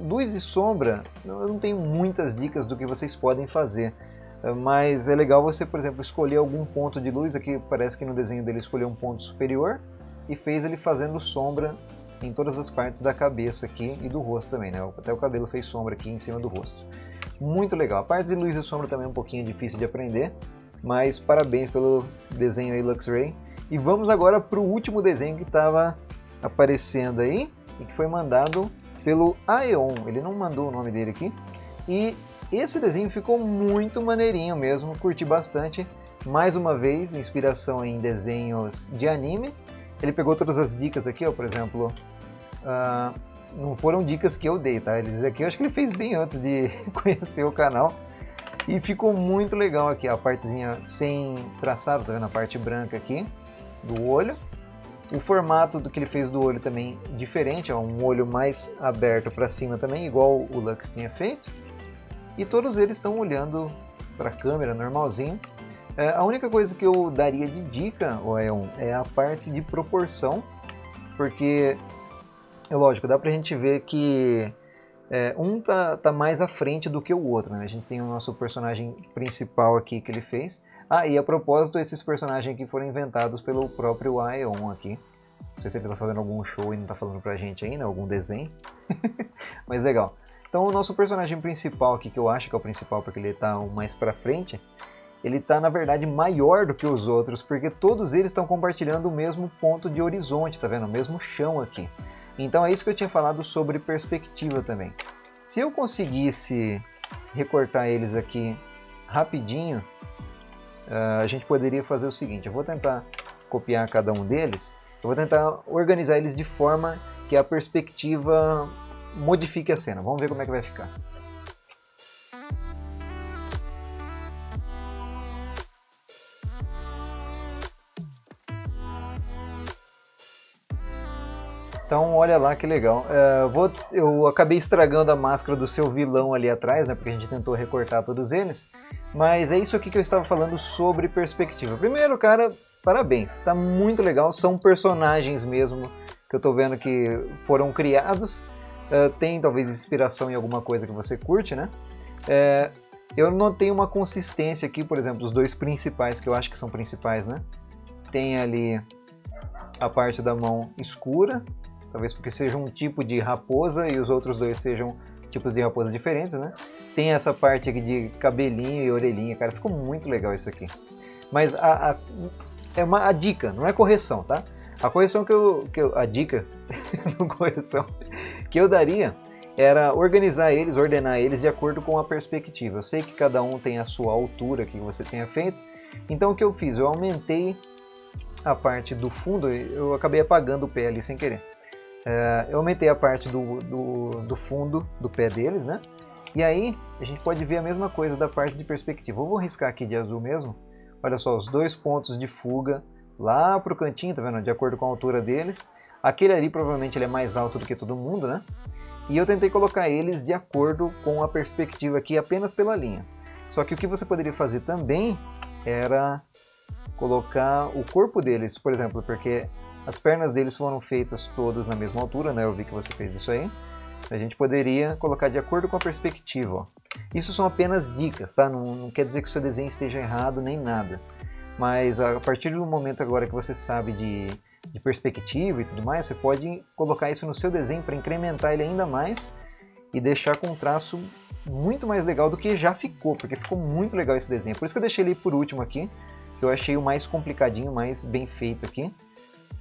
Luz e sombra, eu não tenho muitas dicas do que vocês podem fazer. Mas é legal você, por exemplo, escolher algum ponto de luz. Aqui parece que no desenho dele escolheu um ponto superior e fez ele fazendo sombra em todas as partes da cabeça aqui e do rosto também, né? Até o cabelo fez sombra aqui em cima do rosto. muito legal. A parte de luz e sombra também é um pouquinho difícil de aprender, mas parabéns pelo desenho aí, Luxray. E vamos agora para o último desenho que estava aparecendo aí e que foi mandado pelo Aeon. Ele não mandou o nome dele aqui. E esse desenho ficou muito maneirinho mesmo, curti bastante. Mais uma vez, inspiração em desenhos de anime. Ele pegou todas as dicas aqui, ó, por exemplo, não foram dicas que eu dei, tá? Eles aqui eu acho que ele fez bem antes de conhecer o canal. E ficou muito legal aqui, ó, a partezinha sem traçado, tá vendo? A parte branca aqui do olho. O formato do que ele fez do olho também diferente, ó, um olho mais aberto para cima também, igual o Lux tinha feito. E todos eles estão olhando para a câmera normalzinho. A única coisa que eu daria de dica, Aeon, é a parte de proporção, porque é lógico, dá pra gente ver que um tá mais à frente do que o outro, né? A gente tem o nosso personagem principal aqui que ele fez. Ah, e a propósito, esses personagens aqui foram inventados pelo próprio Aeon aqui. Não sei se ele tá fazendo algum show e não tá falando pra gente ainda, algum desenho. Mas legal. Então o nosso personagem principal aqui, que eu acho que é o principal porque ele tá mais pra frente, ele está na verdade maior do que os outros, porque todos eles estão compartilhando o mesmo ponto de horizonte, tá vendo? O mesmo chão aqui. Então é isso que eu tinha falado sobre perspectiva também. Se eu conseguisse recortar eles aqui rapidinho, a gente poderia fazer o seguinte, eu vou tentar copiar cada um deles, eu vou tentar organizar eles de forma que a perspectiva modifique a cena. Vamos ver como é que vai ficar. Então olha lá que legal. Eu acabei estragando a máscara do seu vilão ali atrás, né? Porque a gente tentou recortar todos eles. Mas é isso aqui que eu estava falando sobre perspectiva. Primeiro, cara, parabéns. Está muito legal. São personagens mesmo que eu estou vendo que foram criados. Tem talvez inspiração em alguma coisa que você curte, né? Eu notei uma consistência aqui, por exemplo, os dois principais, que eu acho que são principais, né? Tem ali a parte da mão escura. Talvez porque seja um tipo de raposa e os outros dois sejam tipos de raposa diferentes, né? Tem essa parte aqui de cabelinho e orelhinha, cara, ficou muito legal isso aqui. Mas é a dica, não é correção, tá? A correção a dica, não correção, que eu daria era ordenar eles de acordo com a perspectiva. Eu sei que cada um tem a sua altura que você tenha feito, então o que eu fiz? Eu aumentei a parte do fundo, eu acabei apagando o pé ali sem querer. Eu aumentei a parte do fundo do pé deles, né? E aí a gente pode ver a mesma coisa da parte de perspectiva. Eu vou riscar aqui de azul mesmo. Olha só, os dois pontos de fuga lá pro cantinho, tá vendo? De acordo com a altura deles. Aquele ali provavelmente ele é mais alto do que todo mundo, né? E eu tentei colocar eles de acordo com a perspectiva aqui apenas pela linha. Só que o que você poderia fazer também era colocar o corpo deles, por exemplo, porque as pernas deles foram feitas todas na mesma altura, né? Eu vi que você fez isso aí. A gente poderia colocar de acordo com a perspectiva, ó. Isso são apenas dicas, tá? Não quer dizer que o seu desenho esteja errado nem nada. Mas a partir do momento agora que você sabe de perspectiva e tudo mais, você pode colocar isso no seu desenho para incrementar ele ainda mais e deixar com um traço muito mais legal do que já ficou, porque ficou muito legal esse desenho. Por isso que eu deixei ele por último aqui, que eu achei o mais complicadinho, mais bem feito aqui.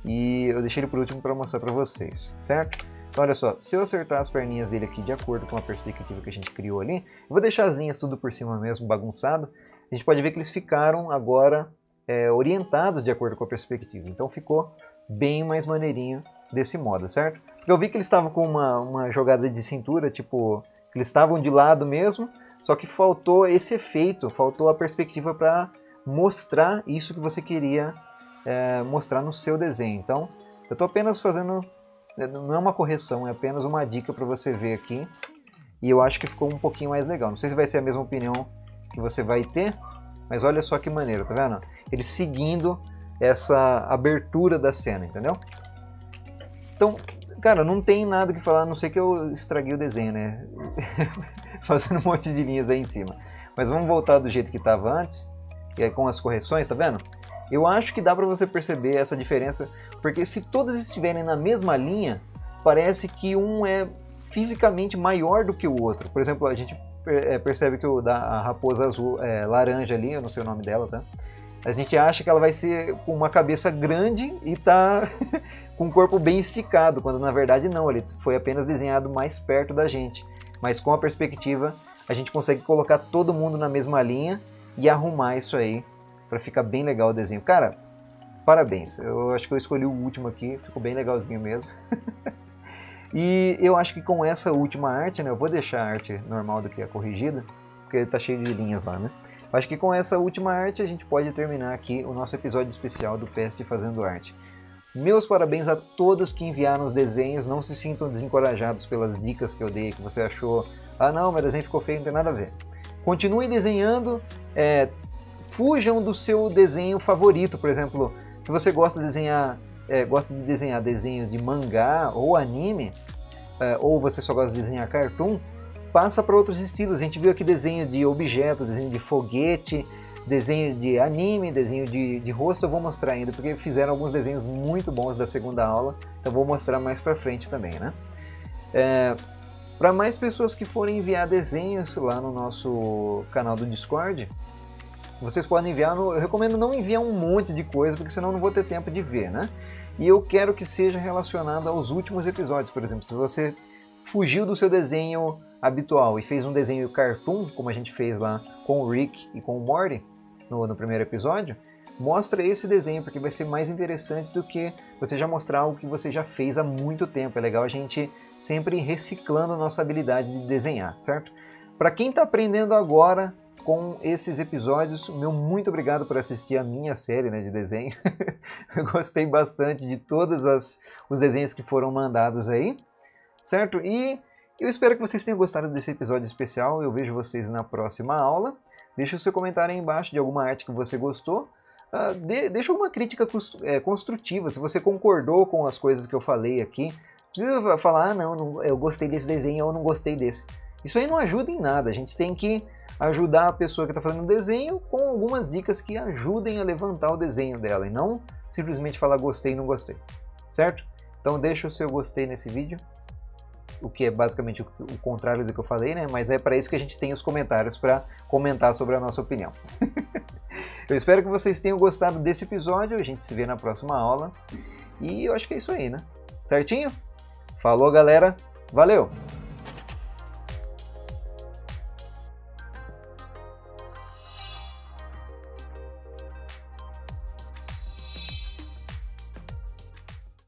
E eu deixei ele por último para mostrar para vocês, certo? Então olha só, se eu acertar as perninhas dele aqui de acordo com a perspectiva que a gente criou ali, eu vou deixar as linhas tudo por cima mesmo, bagunçado. A gente pode ver que eles ficaram agora orientados de acordo com a perspectiva. Então ficou bem mais maneirinho desse modo, certo? Porque eu vi que eles estavam com uma jogada de cintura, tipo, eles estavam de lado mesmo, só que faltou esse efeito, faltou a perspectiva para mostrar isso que você queria mostrar no seu desenho. Então, eu estou apenas fazendo, não é uma correção, é apenas uma dica para você ver aqui. E eu acho que ficou um pouquinho mais legal. Não sei se vai ser a mesma opinião que você vai ter, mas olha só que maneiro, tá vendo? Ele seguindo essa abertura da cena, entendeu? Então, cara, não tem nada que falar, a não ser que eu estraguei o desenho, né? Fazendo um monte de linhas aí em cima. Mas vamos voltar do jeito que estava antes, e aí com as correções, tá vendo? Eu acho que dá para você perceber essa diferença, porque se todos estiverem na mesma linha, parece que um é fisicamente maior do que o outro. Por exemplo, a gente percebe que o da raposa azul, laranja ali, eu não sei o nome dela, tá? A gente acha que ela vai ser com uma cabeça grande e tá com o corpo bem esticado, quando na verdade não, ele foi apenas desenhado mais perto da gente. Mas com a perspectiva, a gente consegue colocar todo mundo na mesma linha e arrumar isso aí para ficar bem legal o desenho. Cara, parabéns, eu acho que eu escolhi o último aqui, ficou bem legalzinho mesmo. E eu acho que com essa última arte, né, eu vou deixar a arte normal do que a corrigida, porque tá cheio de linhas lá, né? Acho que com essa última arte a gente pode terminar aqui o nosso episódio especial do Peste Fazendo Arte. Meus parabéns a todos que enviaram os desenhos, não se sintam desencorajados pelas dicas que eu dei, que você achou, ah não, meu desenho ficou feio, não tem nada a ver. Continuem desenhando, fujam do seu desenho favorito, por exemplo, se você gosta de desenhar desenhos de mangá ou anime, ou você só gosta de desenhar cartoon, passa para outros estilos. A gente viu aqui desenho de objeto, desenho de foguete, desenho de anime, desenho de rosto. Eu vou mostrar ainda, porque fizeram alguns desenhos muito bons da segunda aula, então vou mostrar mais para frente também, né? Para mais pessoas que forem enviar desenhos lá no nosso canal do Discord, vocês podem enviar, eu recomendo não enviar um monte de coisa, porque senão não vou ter tempo de ver, né? E eu quero que seja relacionado aos últimos episódios, por exemplo, se você fugiu do seu desenho habitual e fez um desenho cartoon, como a gente fez lá com o Rick e com o Morty no primeiro episódio, mostra esse desenho, porque vai ser mais interessante do que você já mostrar algo que você já fez há muito tempo. É legal a gente sempre reciclando a nossa habilidade de desenhar, certo? Para quem está aprendendo agora com esses episódios, meu muito obrigado por assistir a minha série, né, de desenho. Eu gostei bastante de todos os desenhos que foram mandados aí, certo? E eu espero que vocês tenham gostado desse episódio especial. Eu vejo vocês na próxima aula. Deixa o seu comentário aí embaixo de alguma arte que você gostou. Deixa uma crítica construtiva, se você concordou com as coisas que eu falei aqui. Não precisa falar, não, eu gostei desse desenho ou não gostei desse. Isso aí não ajuda em nada. A gente tem que ajudar a pessoa que está fazendo o desenho com algumas dicas que ajudem a levantar o desenho dela. E não simplesmente falar gostei e não gostei. Certo? Então deixa o seu gostei nesse vídeo. O que é basicamente o contrário do que eu falei, né? Mas é para isso que a gente tem os comentários, para comentar sobre a nossa opinião. Eu espero que vocês tenham gostado desse episódio. A gente se vê na próxima aula. E eu acho que é isso aí, né? Certinho? Falou, galera. Valeu!